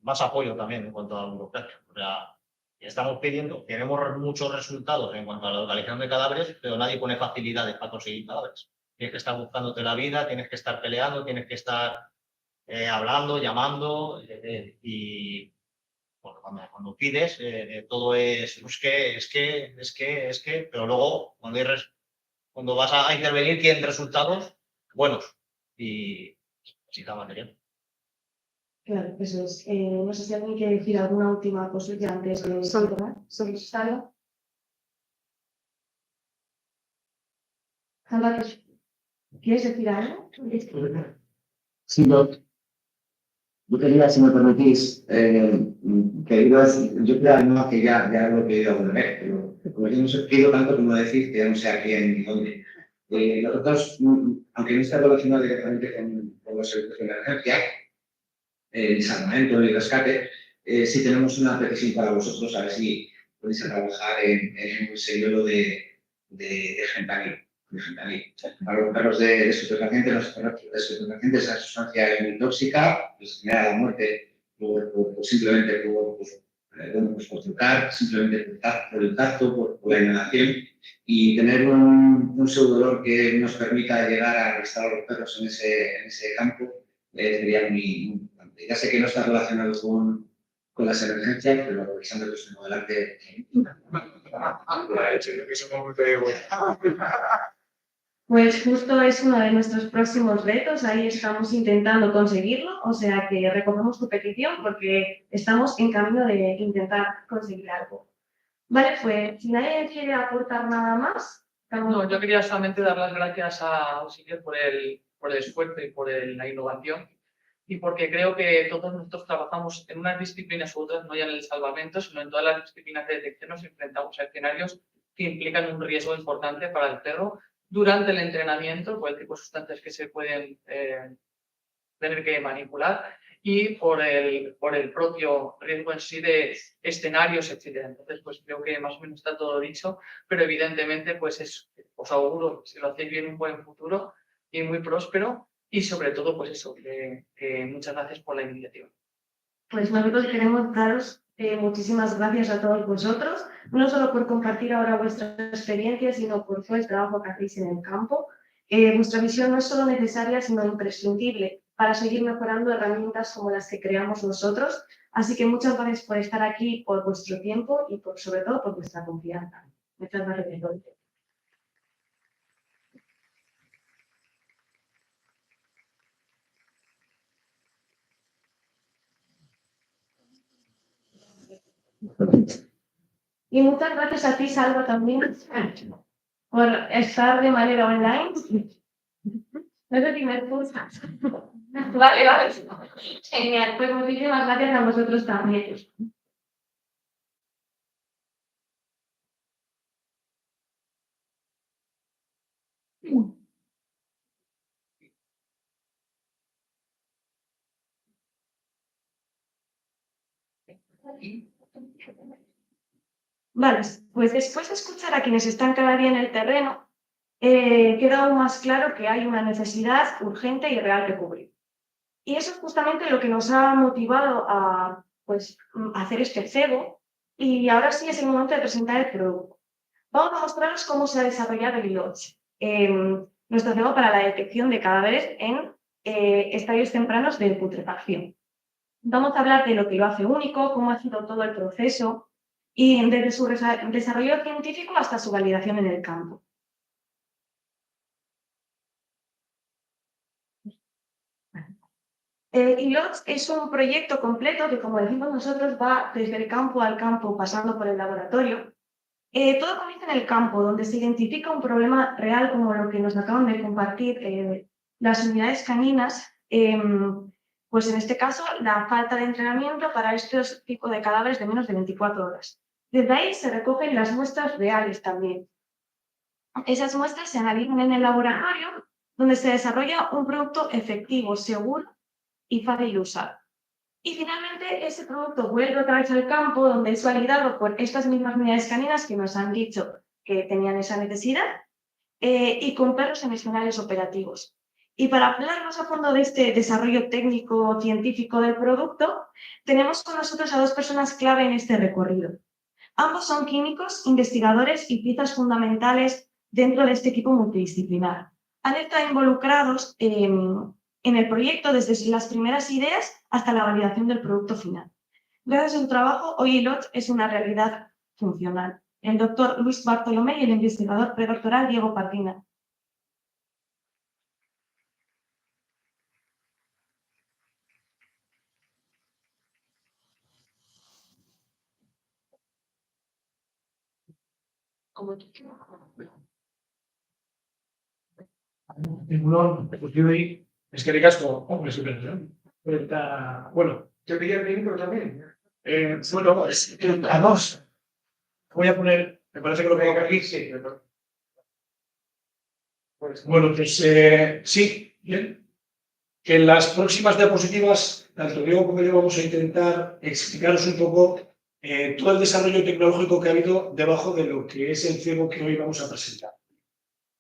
más apoyo también en cuanto a la burocracia. O sea, estamos pidiendo, tenemos muchos resultados en cuanto a la localización de cadáveres, pero nadie pone facilidades para conseguir cadáveres. Tienes que estar buscándote la vida, tienes que estar peleando, tienes que estar hablando, llamando y bueno, cuando pides todo es que, pero luego cuando vas a intervenir tienen resultados buenos y necesita material. Claro, eso es. No sé si alguien quiere decir alguna última cosilla antes de cerrar. Salva. Salva, ¿quieres decir algo? Sí, yo quería, si me permitís, queridos, yo creo que ya lo he pedido alguna vez, pero como yo no os he pedido tanto como decir que no sé a quién ni dónde. Nosotros, aunque no está relacionado directamente con los servicios de emergencia, el salvamento y el rescate, sí tenemos una petición para vosotros, a ver si podéis trabajar en un señuelo de fentanilo. Para los perros de estupefacientes, los perros de estupefacientes, esa sustancia muy tóxica, pues genera la muerte simplemente por tocar, simplemente por el tacto, por la inhalación, y tener un pseudolor que nos permita llegar a restaurar los perros en ese campo sería muy importante. Ya sé que no está relacionado con las emergencias, pero Alexander los tengo delante. Pues justo es uno de nuestros próximos retos, ahí estamos intentando conseguirlo, o sea que recogemos tu petición porque estamos en camino de intentar conseguir algo. Vale, pues si nadie quiere aportar nada más. No, yo quería solamente dar las gracias a Auxiliar por el esfuerzo y por la innovación, y porque creo que todos nosotros trabajamos en unas disciplinas u otras, no ya en el salvamento, sino en todas las disciplinas de detección nos enfrentamos a escenarios que implican un riesgo importante para el perro durante el entrenamiento, por el tipo de sustancias que se pueden tener que manipular, y por el propio riesgo en sí de escenarios, etc. Entonces, pues creo que más o menos está todo dicho, pero evidentemente, pues os auguro, si lo hacéis bien, un buen futuro y muy próspero, y sobre todo, pues eso, que muchas gracias por la iniciativa. Pues nosotros queremos daros muchísimas gracias a todos vosotros, no solo por compartir ahora vuestra experiencia, sino por todo el trabajo que hacéis en el campo. Vuestra visión no es solo necesaria, sino imprescindible para seguir mejorando herramientas como las que creamos nosotros. Así que muchas gracias por estar aquí, por vuestro tiempo y sobre todo por vuestra confianza. Muchas gracias. Y muchas gracias a ti, Salva, también por estar de manera online. No sé si me escuchas. Vale. Genial, pues muchísimas gracias a vosotros también. Vale, pues después de escuchar a quienes están cada día en el terreno, queda aún más claro que hay una necesidad urgente y real que cubrir. Y eso es justamente lo que nos ha motivado a hacer este cebo, y ahora sí es el momento de presentar el producto. Vamos a mostraros cómo se ha desarrollado el ILOCH, nuestro cebo para la detección de cadáveres en estadios tempranos de putrefacción. Vamos a hablar de lo que lo hace único, cómo ha sido todo el proceso, y desde su desarrollo científico hasta su validación en el campo. ILOTS es un proyecto completo que, como decimos nosotros, va desde el campo al campo, pasando por el laboratorio. Todo comienza en el campo, donde se identifica un problema real como lo que nos acaban de compartir las unidades caninas, pues en este caso la falta de entrenamiento para estos tipos de cadáveres de menos de 24 horas. Desde ahí se recogen las muestras reales también. Esas muestras se analizan en el laboratorio, donde se desarrolla un producto efectivo, seguro y fácil de usar. Y finalmente ese producto vuelve otra vez al campo, donde es validado por estas mismas unidades caninas que nos han dicho que tenían esa necesidad, y con perros en escenarios operativos. Y para hablar más a fondo de este desarrollo técnico-científico del producto, tenemos con nosotros a dos personas clave en este recorrido. Ambos son químicos, investigadores y piezas fundamentales dentro de este equipo multidisciplinar. Han estado involucrados en el proyecto desde las primeras ideas hasta la validación del producto final. Gracias a su trabajo, hoy ILOT es una realidad funcional. El doctor Luis Bartolomé y el investigador predoctoral Diego Pardina. Es que ricasco, hombre, bueno, yo quería pedir, pero también. Bueno, a dos. Voy a poner, me parece que lo pongo aquí, sí. Bueno, pues sí, bien. Que en las próximas diapositivas, tanto Diego como yo vamos a intentar explicaros un poco todo el desarrollo tecnológico que ha habido debajo de lo que es el cebo que hoy vamos a presentar.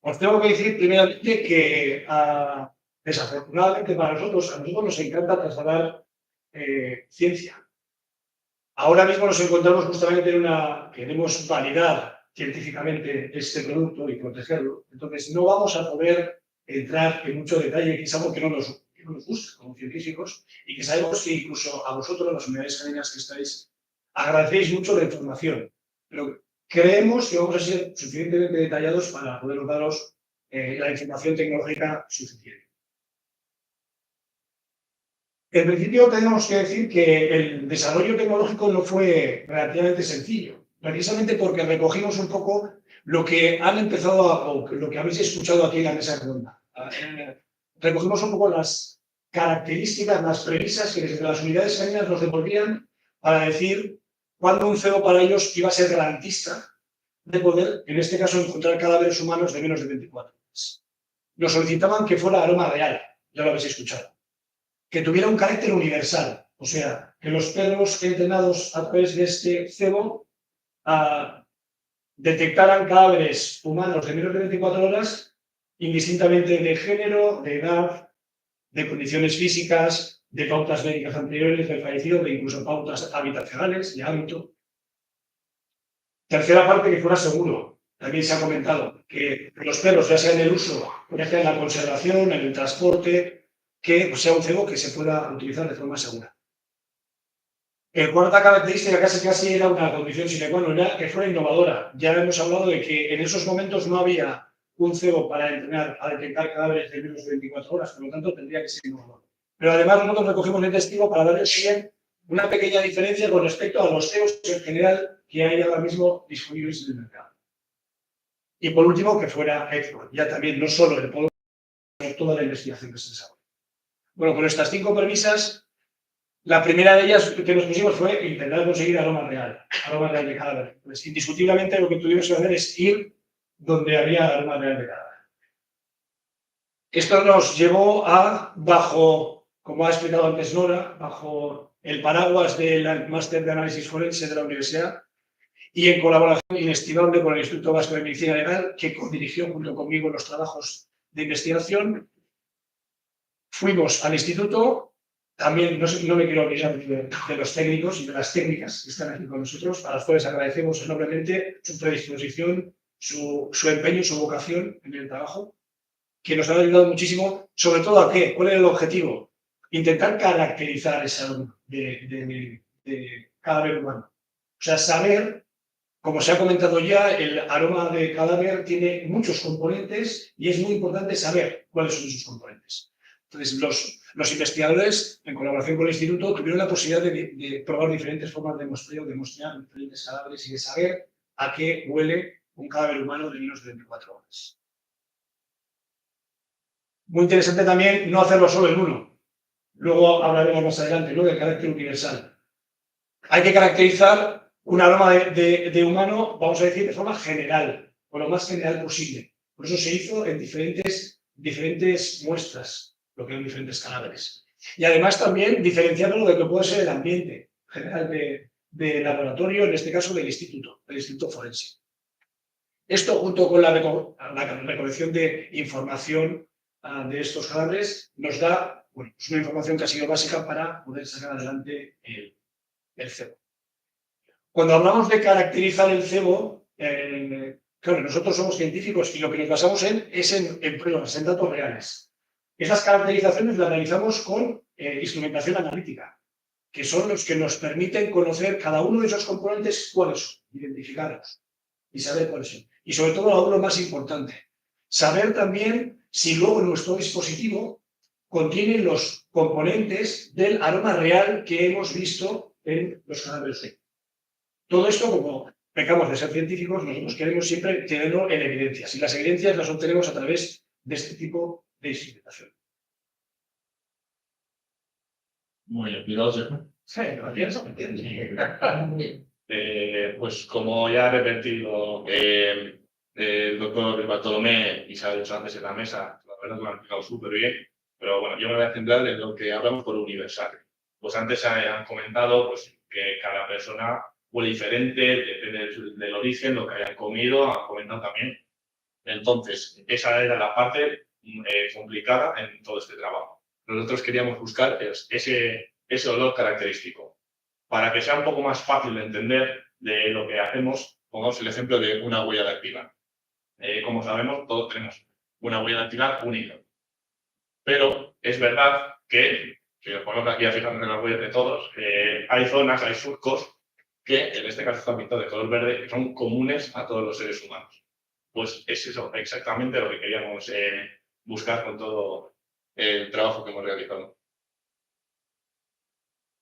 Os tengo que decir primeramente que desafortunadamente para nosotros, a nosotros nos encanta trasladar ciencia. Ahora mismo nos encontramos justamente en queremos validar científicamente este producto y protegerlo. Entonces no vamos a poder entrar en mucho detalle, que es algo que no nos no nos gusta como científicos y que sabemos que incluso a vosotros, las unidades caninas que estáis, agradecéis mucho la información, pero creemos que vamos a ser suficientemente detallados para poder daros la información tecnológica suficiente. En principio tenemos que decir que el desarrollo tecnológico no fue relativamente sencillo, precisamente porque recogimos un poco lo que han empezado o lo que habéis escuchado aquí en la mesa redonda. Recogimos un poco las características, las premisas que desde las unidades caninas nos devolvían para decir cuándo un cebo para ellos iba a ser garantista de poder, en este caso, encontrar cadáveres humanos de menos de 24 horas. Nos solicitaban que fuera aroma real, ya lo habéis escuchado, que tuviera un carácter universal, o sea, que los perros entrenados a través de este cebo detectaran cadáveres humanos de menos de 24 horas, indistintamente de género, de edad, de condiciones físicas, de pautas médicas anteriores del fallecido, de incluso pautas habitacionales, de hábito. Tercera parte, que fuera seguro. También se ha comentado que los perros, ya sea en el uso, ya sea en la conservación, en el transporte, que sea un cebo que se pueda utilizar de forma segura. Cuarta característica casi era una condición sine qua non, era que fuera innovadora. Ya hemos hablado de que en esos momentos no había un cebo para entrenar a detectar cadáveres de menos de 24 horas, por lo tanto tendría que ser innovador. Pero además nosotros recogimos el testigo para darles bien una pequeña diferencia con respecto a los cebos en general que hay ahora mismo disponibles en el mercado. Y por último, que fuera ético, ya también no solo el polo, sino toda la investigación que se desarrolla. Bueno, con estas 5 premisas, la primera de ellas que nos pusimos fue intentar conseguir aroma real de cadáver. Pues indiscutiblemente lo que tuvimos que hacer es ir donde había aroma real de cadáver. Esto nos llevó a, bajo, como ha explicado antes Nora, bajo el paraguas del máster de análisis forense de la universidad y en colaboración inestimable con el Instituto Vasco de Medicina Legal, que codirigió junto conmigo los trabajos de investigación, fuimos al instituto. También no me quiero olvidar de los técnicos y de las técnicas que están aquí con nosotros, a las cuales agradecemos enormemente su predisposición, su empeño y su vocación en el trabajo, que nos han ayudado muchísimo, sobre todo a qué, cuál era el objetivo, intentar caracterizar ese aroma de cadáver humano. O sea, saber, como se ha comentado ya, el aroma de cadáver tiene muchos componentes y es muy importante saber cuáles son esos componentes. Entonces, los investigadores, en colaboración con el instituto, tuvieron la posibilidad de probar diferentes formas de muestreo, de mostrar diferentes cadáveres y de saber a qué huele un cadáver humano de menos de 24 horas. Muy interesante también no hacerlo solo en uno. Luego hablaremos más adelante, ¿no?, del carácter universal. Hay que caracterizar un aroma de humano, vamos a decir, de forma general, o lo más general posible. Por eso se hizo en diferentes muestras, lo que eran diferentes cadáveres. Y además también diferenciarlo de lo que puede ser el ambiente general de laboratorio, en este caso del instituto forense. Esto, junto con la recolección de información de estos cadáveres, nos da una información que ha sido básica para poder sacar adelante el cebo. Cuando hablamos de caracterizar el cebo, claro, nosotros somos científicos y lo que nos basamos es en pruebas, en datos reales. Esas caracterizaciones las realizamos con instrumentación analítica, que son los que nos permiten conocer cada uno de esos componentes, cuáles son, identificarlos y saber cuáles son. Y sobre todo, aún lo más importante, saber también si luego nuestro dispositivo contiene los componentes del aroma real que hemos visto en los cadáveres. Todo esto, como pecamos de ser científicos, nosotros queremos siempre tenerlo en evidencias, y las evidencias las obtenemos a través de este tipo de instrumentación. Muy bien, cuidados. Sí, gracias. Pues como ya ha repetido el doctor Bartolomé y se ha dicho antes en la mesa, la verdad que lo han explicado súper bien, pero bueno, yo me voy a centrar en lo que hablamos por universal. Pues antes han comentado pues, que cada persona huele diferente, depende del origen, lo que hayan comido, han comentado también. Entonces, esa era la parte complicada en todo este trabajo. Nosotros queríamos buscar ese olor característico. Para que sea un poco más fácil de entender de lo que hacemos, pongamos el ejemplo de una huella dactilar. Como sabemos, todos tenemos una huella dactilar única. Pero es verdad que, si os ponemos aquí a fijarnos en las huellas de todos, hay zonas, hay surcos que en este caso están pintados de color verde, que son comunes a todos los seres humanos. Pues es eso, exactamente lo que queríamos buscar con todo el trabajo que hemos realizado.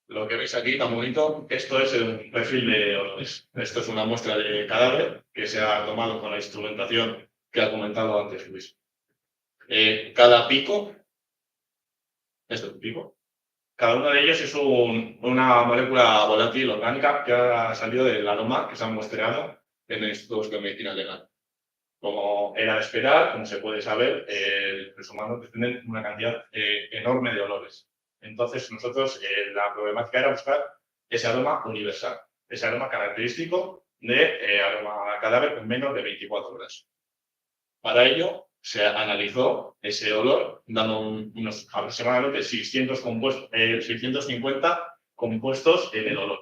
Lo que veis aquí tan bonito, esto es un perfil de olores. Esto es una muestra de cadáver que se ha tomado con la instrumentación que ha comentado antes Luis. Cada pico, esto es un pico, cada uno de ellos es una molécula volátil orgánica que ha salido del aroma que se ha muestreado en el Instituto de Medicina Legal. Como era de esperar, como se puede saber, los humanos tienen una cantidad enorme de olores. Entonces, nosotros la problemática era buscar ese aroma universal, ese aroma característico de aroma cadáver con menos de 24 horas. Para ello, se analizó ese olor, dando unos aproximadamente 650 compuestos en el olor.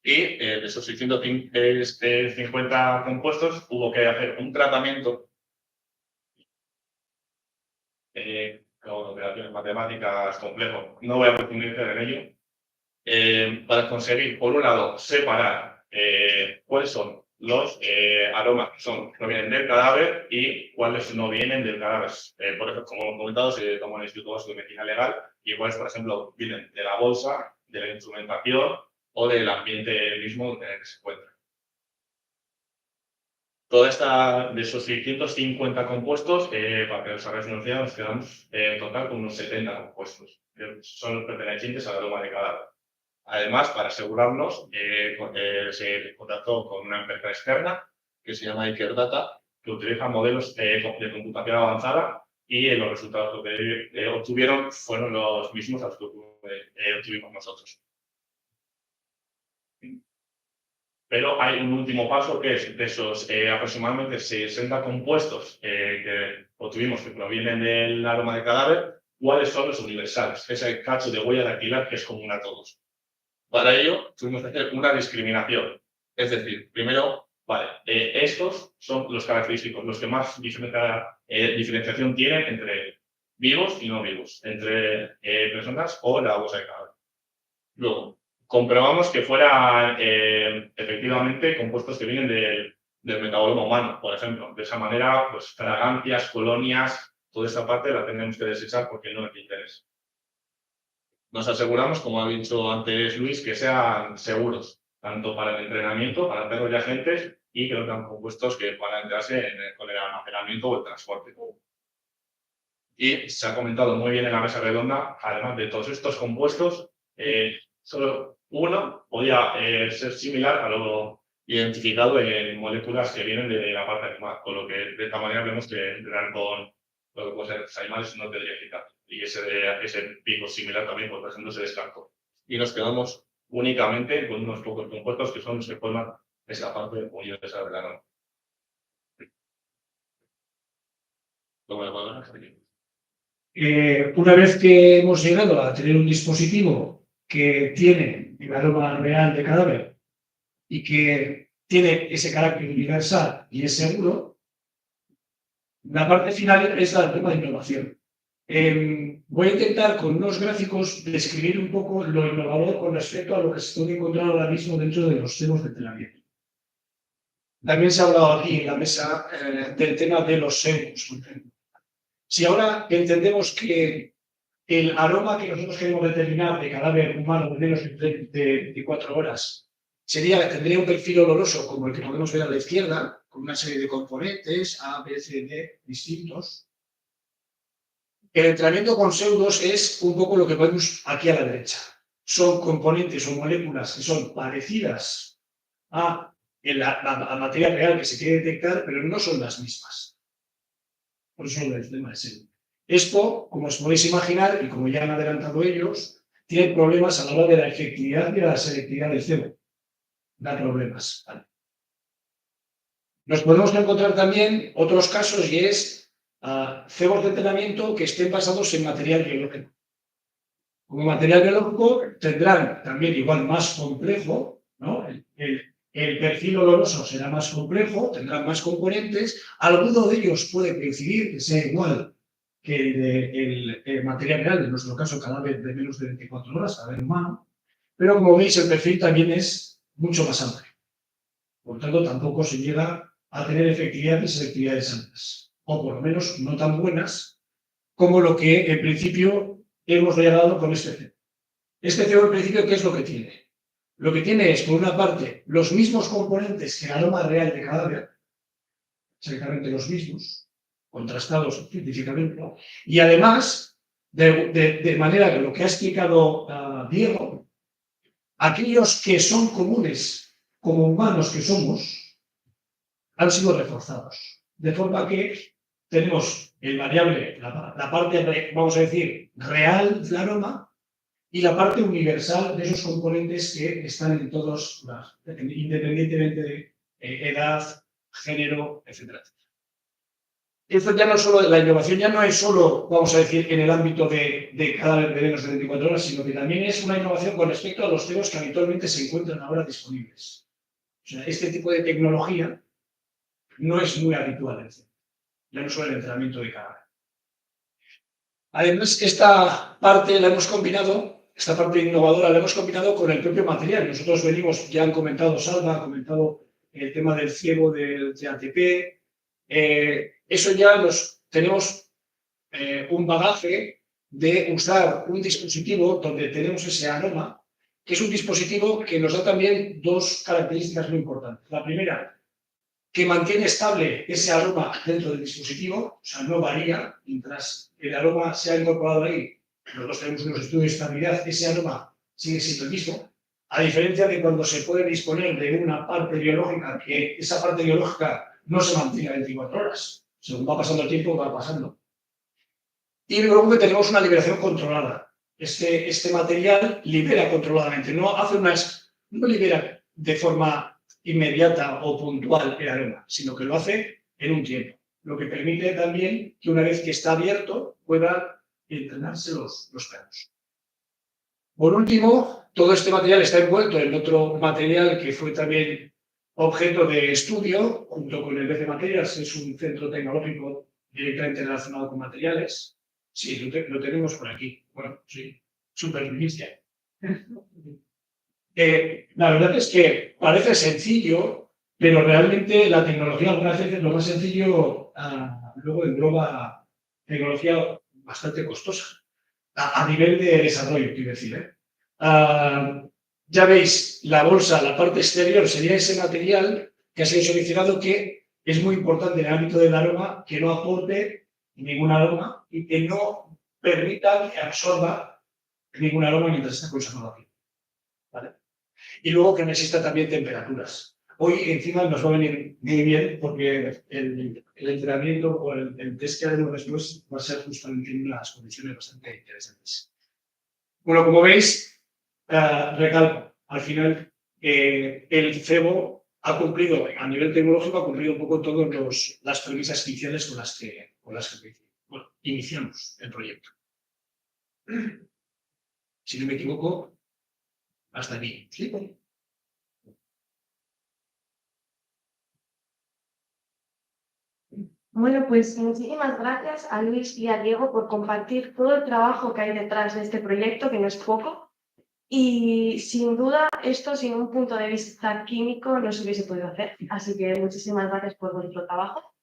Y de esos 650 compuestos hubo que hacer un tratamiento con operaciones matemáticas complejo, no voy a profundizar en ello, para conseguir, por un lado, separar cuáles son los aromas que provienen del cadáver y cuáles no vienen del cadáver. Por ejemplo, como hemos comentado, se tomó en el Instituto Vasco de Medicina Legal y cuáles, por ejemplo, vienen de la bolsa, de la instrumentación o del ambiente mismo en el que se encuentra. De esos 650 compuestos, para que os hagáis una idea, nos quedamos en total con unos 70 compuestos, que son los pertenecientes al aroma de cadáver. Además, para asegurarnos, se contactó con una empresa externa que se llama Ikerdata, que utiliza modelos de computación avanzada y los resultados que obtuvieron fueron los mismos a los que obtuvimos nosotros. Pero hay un último paso que es de esos aproximadamente 60 compuestos que obtuvimos que provienen del aroma de cadáver, ¿cuáles son los universales? Ese cacho de huella dactilar que es común a todos. Para ello, tuvimos que hacer una discriminación. Es decir, primero, estos son los característicos, los que más diferenciación tienen entre vivos y no vivos, entre personas o la bolsa de cadáver. Luego, comprobamos que fueran efectivamente compuestos que vienen del metaboloma humano, por ejemplo. De esa manera, pues fragancias, colonias, toda esta parte la tenemos que desechar porque no es de interés. Nos aseguramos, como ha dicho antes Luis, que sean seguros, tanto para el entrenamiento, para perros y agentes, y que no sean compuestos que puedan entrarse con el almacenamiento o el transporte. Y se ha comentado muy bien en la mesa redonda, además de todos estos compuestos, solo uno podía ser similar a lo identificado en moléculas que vienen de la parte animal, con lo que de esta manera vemos que entrenar con lo que pueden ser animales no tendría eficacia. Y ese pico similar también, por ejemplo, se descartó. Y nos quedamos únicamente con unos pocos compuestos que son los que forman esa parte universal de la norma. Una vez que hemos llegado a tener un dispositivo que tiene el aroma real de cadáver y que tiene ese carácter universal y es seguro, la parte final es el tema de innovación. Voy a intentar con unos gráficos describir un poco lo innovador con respecto a lo que se puede encontrar ahora mismo dentro de los cebos de entrenamiento. También se ha hablado aquí en la mesa del tema de los cebos. Si ahora entendemos que el aroma que nosotros queremos determinar de cadáver humano de menos de 24 horas tendría un perfil oloroso como el que podemos ver a la izquierda, con una serie de componentes A, B, C, D distintos. El entrenamiento con pseudos es un poco lo que vemos aquí a la derecha. Son componentes o moléculas que son parecidas a materia real que se quiere detectar, pero no son las mismas. Por eso el tema es el. Esto, como os podéis imaginar, y como ya han adelantado ellos, tiene problemas a la hora de la efectividad y de la selectividad del cebo. Da problemas. ¿Vale? Nos podemos encontrar también otros casos y es cebos de entrenamiento que estén basados en material biológico. Como material biológico tendrán también igual más complejo, ¿no? El perfil oloroso será más complejo, tendrán más componentes, alguno de ellos puede coincidir que sea igual que el material real, en nuestro caso cadáver de menos de 24 horas, cadáver humano, pero como veis el perfil también es mucho más amplio. Por tanto, tampoco se llega a tener efectividades y selectividades altas, o por lo menos no tan buenas como lo que en principio hemos llegado con este cebo. Este cebo en principio, ¿qué es lo que tiene? Lo que tiene es, por una parte, los mismos componentes que el aroma real de cadáver, exactamente los mismos, contrastados científicamente, y además, de manera que lo que ha explicado Diego, aquellos que son comunes como humanos que somos, han sido reforzados. De forma que tenemos el variable, la parte, vamos a decir, real del aroma y la parte universal de esos componentes que están en todos, independientemente de edad, género, etc. Esto ya no solo, la innovación ya no es solo, vamos a decir, en el ámbito de cadáver de menos de 24 horas, sino que también es una innovación con respecto a los cebos que habitualmente se encuentran ahora disponibles. O sea, este tipo de tecnología no es muy habitual, ya no solo el entrenamiento de cadáver. Además, esta parte la hemos combinado, esta parte innovadora la hemos combinado con el propio material. Nosotros venimos, ya han comentado Salva, ha comentado el tema del ciego del ATP. Eso ya tenemos un bagaje de usar un dispositivo donde tenemos ese aroma, que es un dispositivo que nos da también dos características muy importantes. La primera, que mantiene estable ese aroma dentro del dispositivo, o sea, no varía, mientras el aroma se ha incorporado ahí, nosotros tenemos unos estudios de estabilidad, ese aroma sigue siendo el mismo, a diferencia de cuando se puede disponer de una parte biológica, que esa parte biológica no se mantiene 24 horas, según va pasando el tiempo, va pasando. Y luego que tenemos una liberación controlada. Este material libera controladamente, no libera de forma inmediata o puntual el aroma, sino que lo hace en un tiempo, lo que permite también que una vez que está abierto puedan entrenarse los perros. Por último, todo este material está envuelto en otro material que fue también objeto de estudio junto con el BC Materials, es un centro tecnológico directamente relacionado con materiales. Sí, lo tenemos por aquí. Bueno, sí, súper primicia. La verdad es que parece sencillo, pero realmente la tecnología algunas veces lo más sencillo luego engloba tecnología bastante costosa a nivel de desarrollo, quiero decir. Ya veis, la bolsa, la parte exterior sería ese material que ha sido seleccionado que es muy importante en el ámbito del aroma, que no aporte ningún aroma y que no permita que absorba ningún aroma mientras está conservado aquí. ¿Vale? Y luego que no exista también temperaturas. Hoy encima nos va a venir muy bien porque el entrenamiento o el test que haremos después va a ser justamente en unas condiciones bastante interesantes. Bueno, como veis, recalco, al final el cebo ha cumplido, a nivel tecnológico, ha cumplido un poco todas las premisas iniciales con las que iniciamos el proyecto. Si no me equivoco, hasta aquí. ¿Sí? Bueno, pues muchísimas gracias a Luis y a Diego por compartir todo el trabajo que hay detrás de este proyecto, que no es poco. Y sin duda, esto sin un punto de vista químico no se hubiese podido hacer. Así que muchísimas gracias por vuestro trabajo.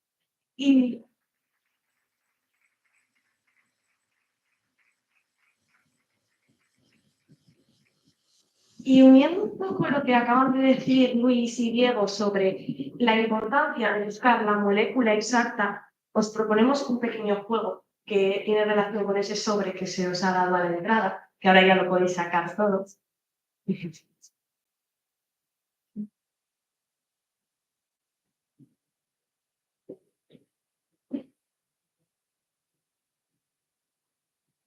Y uniendo un poco lo que acaban de decir Luis y Diego sobre la importancia de buscar la molécula exacta, os proponemos un pequeño juego que tiene relación con ese sobre que se os ha dado a la entrada, que ahora ya lo podéis sacar todos.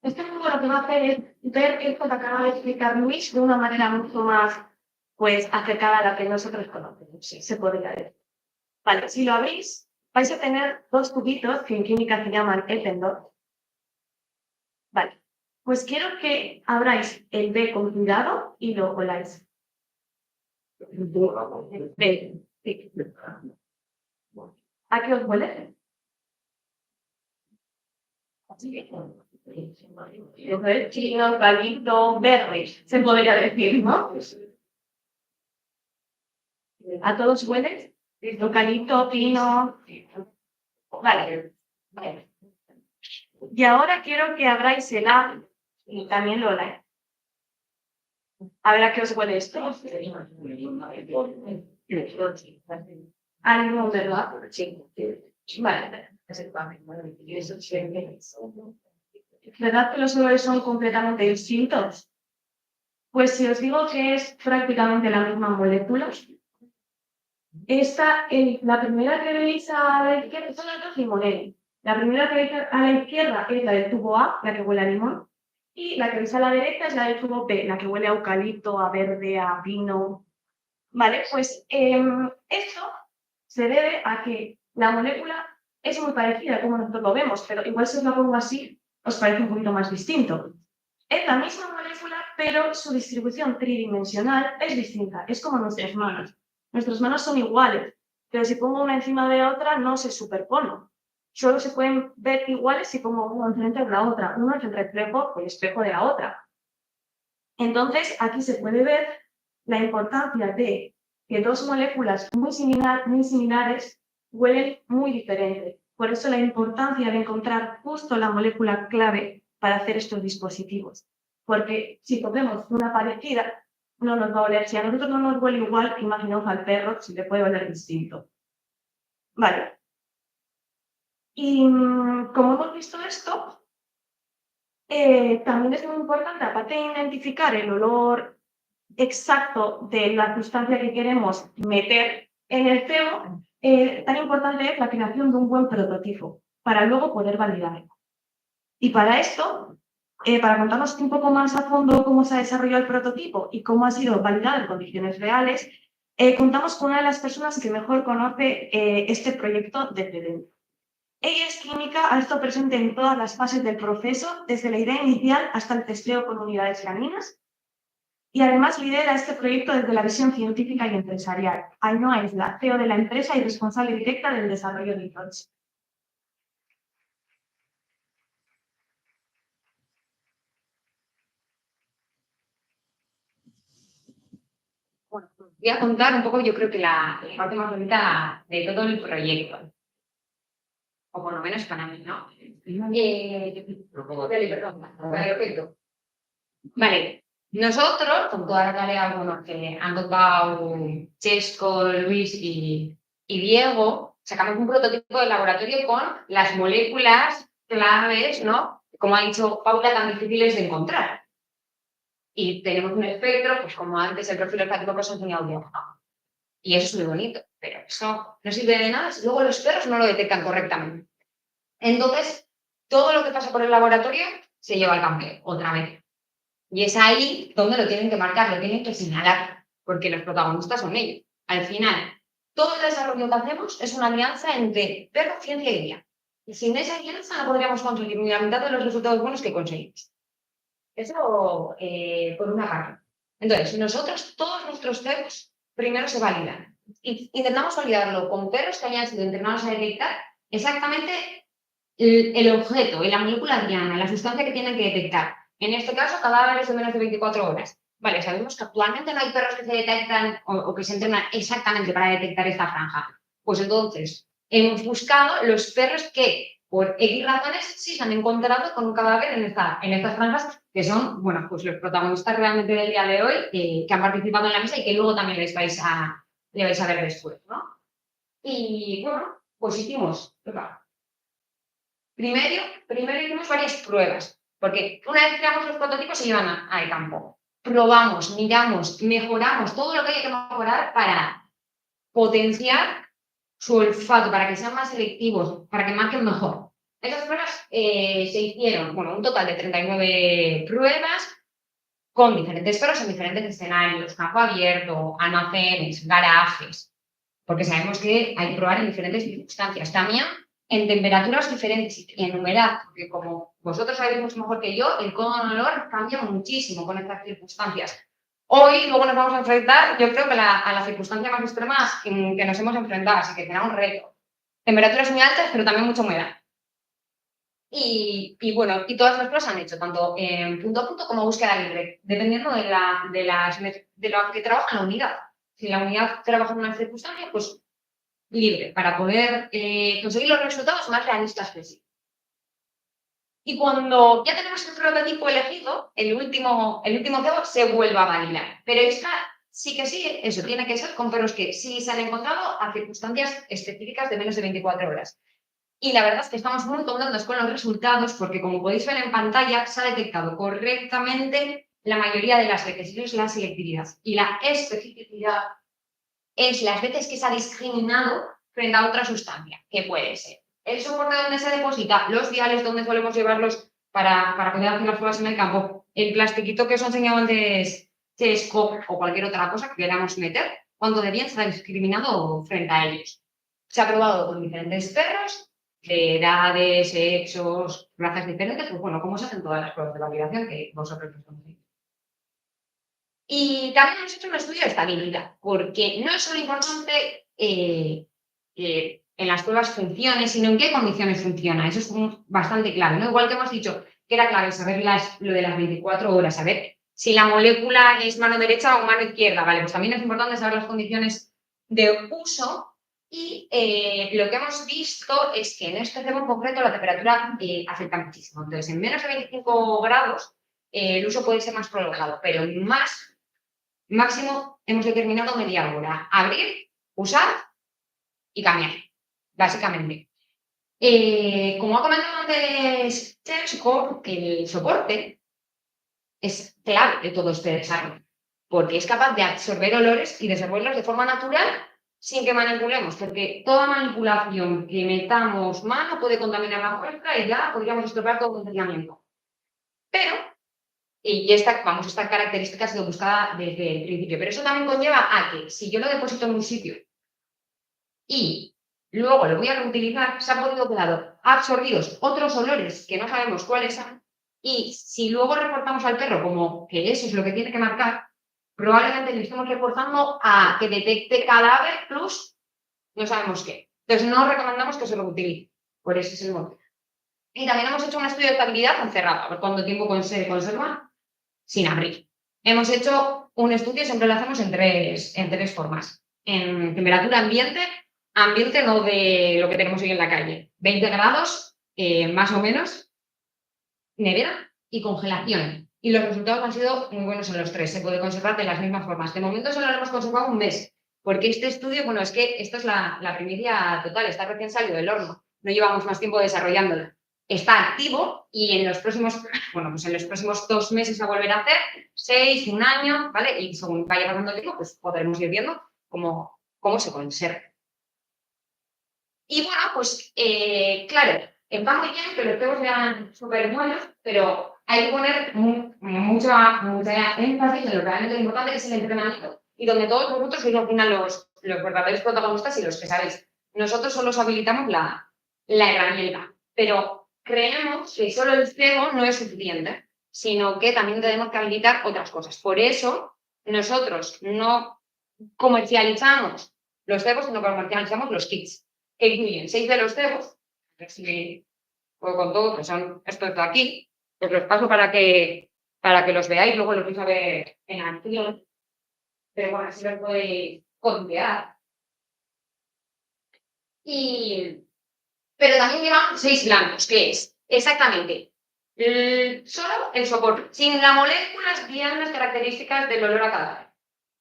Este juego lo que va a hacer es ver esto que acaba de explicar Luis de una manera mucho más acercada a la que nosotros conocemos, sí, se podría decir. Vale, si lo abrís, vais a tener dos tubitos que en química se llaman Eppendorf. Vale, pues quiero que abráis el B con cuidado y lo coláis. B, sí. ¿A qué os huele? Entonces, chino, eucalipto, verde, se podría decir, ¿no? ¿A todos huele? Eucalipto, pino. Vale. Y ahora quiero que abráis el A y también Lola. A ver a qué os huele esto. Al limón, ¿verdad? Sí. Vale. ¿Verdad que los olores son completamente distintos? Pues si os digo que es prácticamente la misma molécula, la primera que veis a la izquierda son las dos limoneras. La primera que veis a la izquierda es la del tubo A, la que huele a limón, y la que veis a la derecha es la del tubo B, la que huele a eucalipto, a verde, a pino. Vale, pues esto se debe a que la molécula es muy parecida como nosotros lo vemos, pero igual si os la pongo así, os parece un poquito más distinto. Es la misma molécula, pero su distribución tridimensional es distinta. Es como nuestras manos. Nuestras manos son iguales, pero si pongo una encima de otra no se superponen. Solo se pueden ver iguales si pongo una enfrente de la otra. Uno es el reflejo, el espejo de la otra. Entonces, aquí se puede ver la importancia de que dos moléculas muy similares huelen muy diferente. Por eso la importancia de encontrar justo la molécula clave para hacer estos dispositivos. Porque si cogemos una parecida, no nos va a oler. Si a nosotros no nos huele igual, imaginaos al perro si le puede oler distinto. Vale. Y como hemos visto esto, también es muy importante, aparte de identificar el olor exacto de la sustancia que queremos meter en el cebo, tan importante es la creación de un buen prototipo para luego poder validarlo. Y para esto, para contarnos un poco más a fondo cómo se ha desarrollado el prototipo y cómo ha sido validado en condiciones reales, contamos con una de las personas que mejor conoce este proyecto desde dentro. Ella es química, ha estado presente en todas las fases del proceso, desde la idea inicial hasta el testeo con unidades caninas, y además lidera este proyecto desde la visión científica y empresarial. Ainhoa es la CEO de la empresa y responsable directa del desarrollo de ITOTS. Bueno, voy a contar un poco, yo creo que la parte más bonita de todo el proyecto. O por lo menos para mí, ¿no? Perfecto. Vale, nosotros, con toda la tarea que han tocado Chesco, Luis y Diego, sacamos un prototipo de laboratorio con las moléculas claves, ¿no? Como ha dicho Paula, tan difíciles de encontrar. Y tenemos un espectro, pues como antes el perfil olfativo que os he enseñado yo, ¿no? Y eso es muy bonito, pero eso no sirve de nada si luego los perros no lo detectan correctamente. Entonces, todo lo que pasa por el laboratorio se lleva al campo, otra vez. Y es ahí donde lo tienen que marcar, lo tienen que señalar, porque los protagonistas son ellos. Al final, todo el desarrollo que hacemos es una alianza entre perro, ciencia y guía. Y sin esa alianza no podríamos conseguir ni la mitad de los resultados buenos que conseguimos. Eso por una parte. Entonces, nosotros, todos nuestros perros, primero se validan. Intentamos validarlo con perros que hayan sido entrenados a detectar exactamente el objeto, la molécula diana, la sustancia que tienen que detectar. En este caso, cadáveres de menos de 24 horas. Vale, sabemos que actualmente no hay perros que se detectan o que se entrenan exactamente para detectar esta franja. Pues entonces, hemos buscado los perros que, por X razones, sí se han encontrado con un cadáver en estas franjas, que son, bueno, pues los protagonistas realmente del día de hoy, que han participado en la mesa y que luego también les vais a ver después, ¿no? Y, bueno, pues hicimos... Primero hicimos varias pruebas, porque una vez creamos los prototipos se llevan al campo. Probamos, miramos, mejoramos todo lo que hay que mejorar para potenciar su olfato, para que sean más selectivos, para que marquen mejor. Esas pruebas se hicieron, bueno, un total de 39 pruebas con diferentes perros en diferentes escenarios, campo abierto, almacenes, garajes, porque sabemos que hay que probar en diferentes circunstancias. También en temperaturas diferentes y en humedad, porque como vosotros sabéis mucho mejor que yo, el cono de olor cambia muchísimo con estas circunstancias. Hoy, luego nos vamos a enfrentar, yo creo que a la circunstancia más extrema que nos hemos enfrentado, así que será un reto. Temperaturas muy altas, pero también mucha humedad. Y bueno, y todas las pruebas se han hecho, tanto en punto a punto como búsqueda libre, dependiendo de lo que trabaja la unidad. Si la unidad trabaja en una circunstancia, pues libre, para poder conseguir los resultados más realistas posibles. Y cuando ya tenemos el prototipo elegido, el último cebo se vuelve a validar. Pero esta sí que sí, eso tiene que ser con perros que sí se han encontrado a circunstancias específicas de menos de 24 horas. Y la verdad es que estamos muy contentos con los resultados porque, como podéis ver en pantalla, se ha detectado correctamente la mayoría de las veces. Y es la selectividad. Y la especificidad es las veces que se ha discriminado frente a otra sustancia, que puede ser el soporte donde se deposita, los viales donde solemos llevarlos para poder hacer las pruebas en el campo, el plastiquito que os he enseñado antes, Chesco o cualquier otra cosa que queramos meter, cuando de bien se ha discriminado frente a ellos. Se ha probado con diferentes perros, de edades, sexos, razas diferentes, pues bueno, como se hacen todas las pruebas de validación que vosotros conocéis. Y también hemos hecho un estudio de estabilidad, porque no es solo importante que en las pruebas funcione, sino en qué condiciones funciona. Eso es bastante clave, ¿no? Igual que hemos dicho que era clave saber lo de las 24 horas, saber si la molécula es mano derecha o mano izquierda, ¿vale? Pues también es importante saber las condiciones de uso y lo que hemos visto es que en este tema en concreto la temperatura afecta muchísimo. Entonces, en menos de 25 grados el uso puede ser más prolongado, pero máximo hemos determinado media hora. Abrir, usar y cambiar, básicamente. Como ha comentado antes Chesco, el soporte es clave de todo este desarrollo, porque es capaz de absorber olores y desenvolverlos de forma natural sin que manipulemos, porque toda manipulación que metamos mano puede contaminar la muestra y ya podríamos estropear todo el funcionamiento. Pero y esta característica ha sido buscada desde el principio. Pero eso también conlleva a que si yo lo deposito en un sitio y luego lo voy a reutilizar, se han podido quedar absorbidos otros olores que no sabemos cuáles son. Y si luego reportamos al perro como que eso es lo que tiene que marcar, probablemente le estemos reportando a que detecte cadáver plus no sabemos qué. Entonces no recomendamos que se lo utilice. Por eso es el motivo. Y también hemos hecho un estudio de estabilidad encerrado, a ver cuánto tiempo se conserva sin abrir. Hemos hecho un estudio, siempre lo hacemos en tres formas. En temperatura ambiente no de lo que tenemos hoy en la calle, 20 grados más o menos, nevera y congelación. Y los resultados han sido muy buenos en los tres, se puede conservar de las mismas formas. De momento solo lo hemos conservado un mes, porque este estudio, bueno, es que esto es la primicia total, está recién salido del horno, no llevamos más tiempo desarrollándolo. Está activo y en los próximos 2 meses se volverá a hacer, 6, un año, ¿vale? Y según vaya pasando el tiempo, pues podremos ir viendo cómo se conserva. Y bueno, pues claro, va muy bien que los cebos sean súper buenos, pero hay que poner mucha énfasis en lo realmente importante que es el entrenamiento y donde todos vosotros sois al final los verdaderos protagonistas y los que sabéis. Nosotros solo os habilitamos la herramienta, pero creemos que solo el cebo no es suficiente, sino que también tenemos que habilitar otras cosas. Por eso, nosotros no comercializamos los cebos, sino comercializamos los kits, que incluyen 6 de los cebos, a ver si puedo con todo, que son estos de aquí, os los paso para que los veáis, luego los vais a ver en acción, pero bueno, así los podéis copiar. Pero también llevan 6 blancos, que es exactamente solo el soporte, sin las moléculas guían las características del olor a cadáver,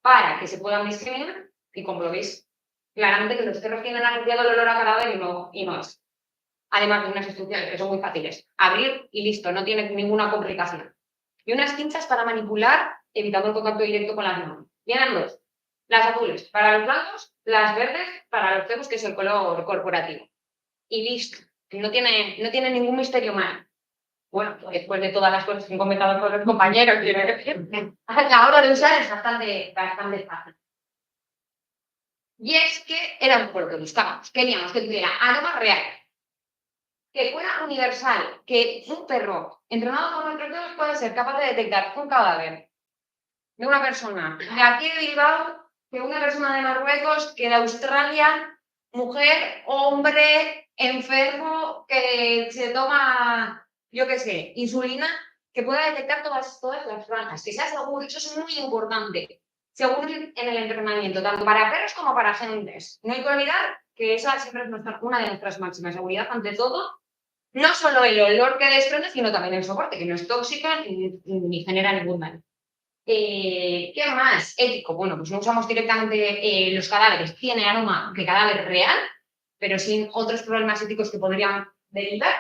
para que se puedan discriminar y comprobéis claramente que los perros tienen asociado el olor a cadáver y no es. Además de unas instrucciones que son muy fáciles. Abrir y listo, no tiene ninguna complicación. Y unas cinchas para manipular, evitando el contacto directo con las manos. Vienen 2. Las azules para los blancos, las verdes para los cebos, que es el color corporativo. Y listo. No tiene ningún misterio más. Bueno, después de todas las cosas que han comentado con los compañeros, a la hora de usar es bastante fácil. Y es que era un poco lo que buscábamos. Queríamos que tuviera aroma real, que fuera universal, que un perro entrenado con nuestros dedos puede ser capaz de detectar un cadáver de una persona de aquí de Bilbao, que una persona de Marruecos, que de Australia, mujer, hombre, enfermo que se toma, yo qué sé, insulina, que pueda detectar todas las franjas, que sea seguro. Eso es muy importante. Seguro en el entrenamiento, tanto para perros como para gentes. No hay que olvidar que esa siempre es una de nuestras máximas. Seguridad ante todo. No solo el olor que desprende, sino también el soporte, que no es tóxico ni genera ningún daño. ¿Qué más? Ético. Bueno, pues no usamos directamente los cadáveres. Tiene aroma de cadáver real, pero sin otros problemas éticos que podrían derivar.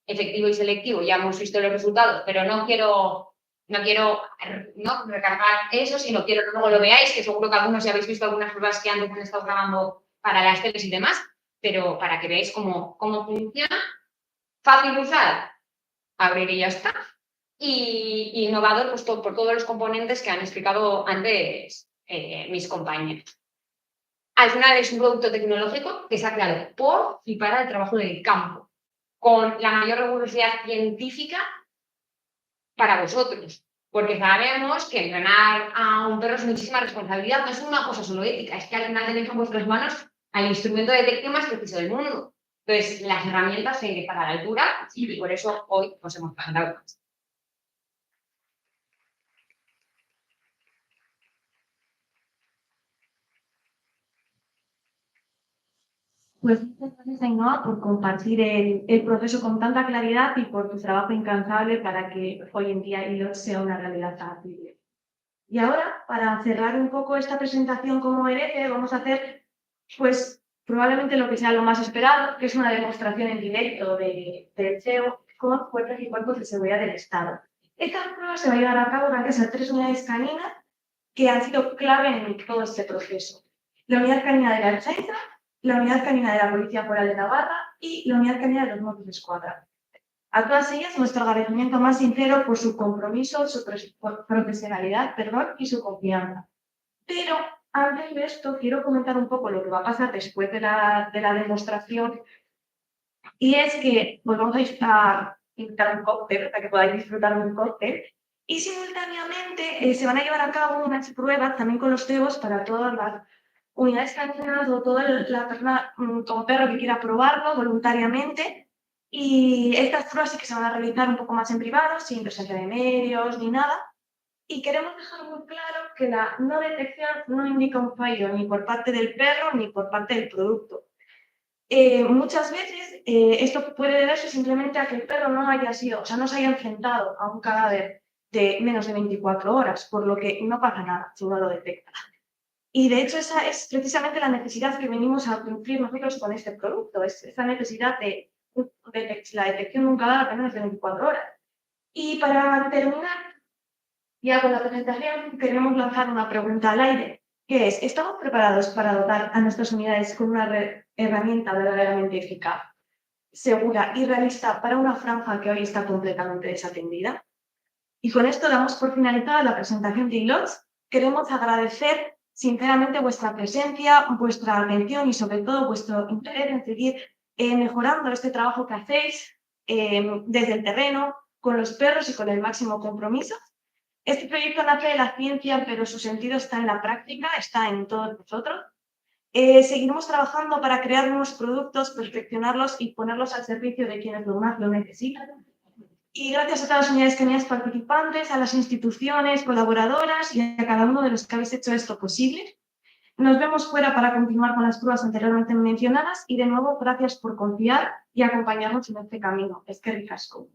Efectivo y selectivo, ya hemos visto los resultados, pero no quiero recargar eso, sino quiero que luego lo veáis, que seguro que algunos ya habéis visto algunas pruebas que antes han estado grabando para las teles y demás, pero para que veáis cómo funciona. Fácil de usar, abrir y ya está. Y innovador pues, por todos los componentes que han explicado antes mis compañeros. Al final es un producto tecnológico que se ha creado por y para el trabajo del campo, con la mayor rigurosidad científica para vosotros. Porque sabemos que entrenar a un perro es muchísima responsabilidad, no es una cosa solo ética, es que al final tenéis en vuestras manos al instrumento de detección más preciso del mundo. Entonces, las herramientas tienen que estar a la altura y por eso hoy os hemos presentado. Pues muchas gracias, Ainhoa, por compartir el proceso con tanta claridad y por tu trabajo incansable para que hoy en día ILOT sea una realidad tangible. Y ahora, para cerrar un poco esta presentación como merece, vamos a hacer, pues, probablemente lo que sea lo más esperado, que es una demostración en directo del CEO con fuerzas y cuerpos de seguridad del Estado. Esta prueba se va a llevar a cabo gracias a 3 unidades caninas que han sido clave en todo este proceso. La unidad canina de la Ertzaintza, la unidad canina de la Policía Foral de Navarra y la unidad canina de los Mossos d'Esquadra. A todas ellas, nuestro agradecimiento más sincero por su compromiso, su profesionalidad, y su confianza. Pero antes de esto, quiero comentar un poco lo que va a pasar después de la demostración. Y es que pues vamos a invitar un cóctel para que podáis disfrutar de un cóctel. Y simultáneamente se van a llevar a cabo unas pruebas también con los CEOs para todas las unidades caninas o toda la persona con perro que quiera probarlo voluntariamente. Y estas pruebas sí que se van a realizar un poco más en privado, sin presencia de medios ni nada. Y queremos dejar muy claro que la no detección no indica un fallo ni por parte del perro ni por parte del producto. Muchas veces esto puede deberse simplemente a que el perro no haya sido, o sea, no se haya enfrentado a un cadáver de menos de 24 horas, por lo que no pasa nada si no lo detecta. Y de hecho esa es precisamente la necesidad que venimos a cumplir nosotros con este producto, es esa necesidad de la detección de un cadáver de menos de 24 horas. Y para terminar, ya con la presentación, queremos lanzar una pregunta al aire, que es, ¿estamos preparados para dotar a nuestras unidades con una herramienta verdaderamente eficaz, segura y realista para una franja que hoy está completamente desatendida? Y con esto damos por finalizada la presentación de ILOTS. Queremos agradecer sinceramente vuestra presencia, vuestra atención y sobre todo vuestro interés en seguir mejorando este trabajo que hacéis desde el terreno, con los perros y con el máximo compromiso. Este proyecto nace de la ciencia, pero su sentido está en la práctica, está en todos nosotros. Seguiremos trabajando para crear nuevos productos, perfeccionarlos y ponerlos al servicio de quienes más lo necesitan. Y gracias a todas las unidades caninas participantes, a las instituciones, colaboradoras y a cada uno de los que habéis hecho esto posible. Nos vemos fuera para continuar con las pruebas anteriormente mencionadas y de nuevo gracias por confiar y acompañarnos en este camino. Eskerrik asko.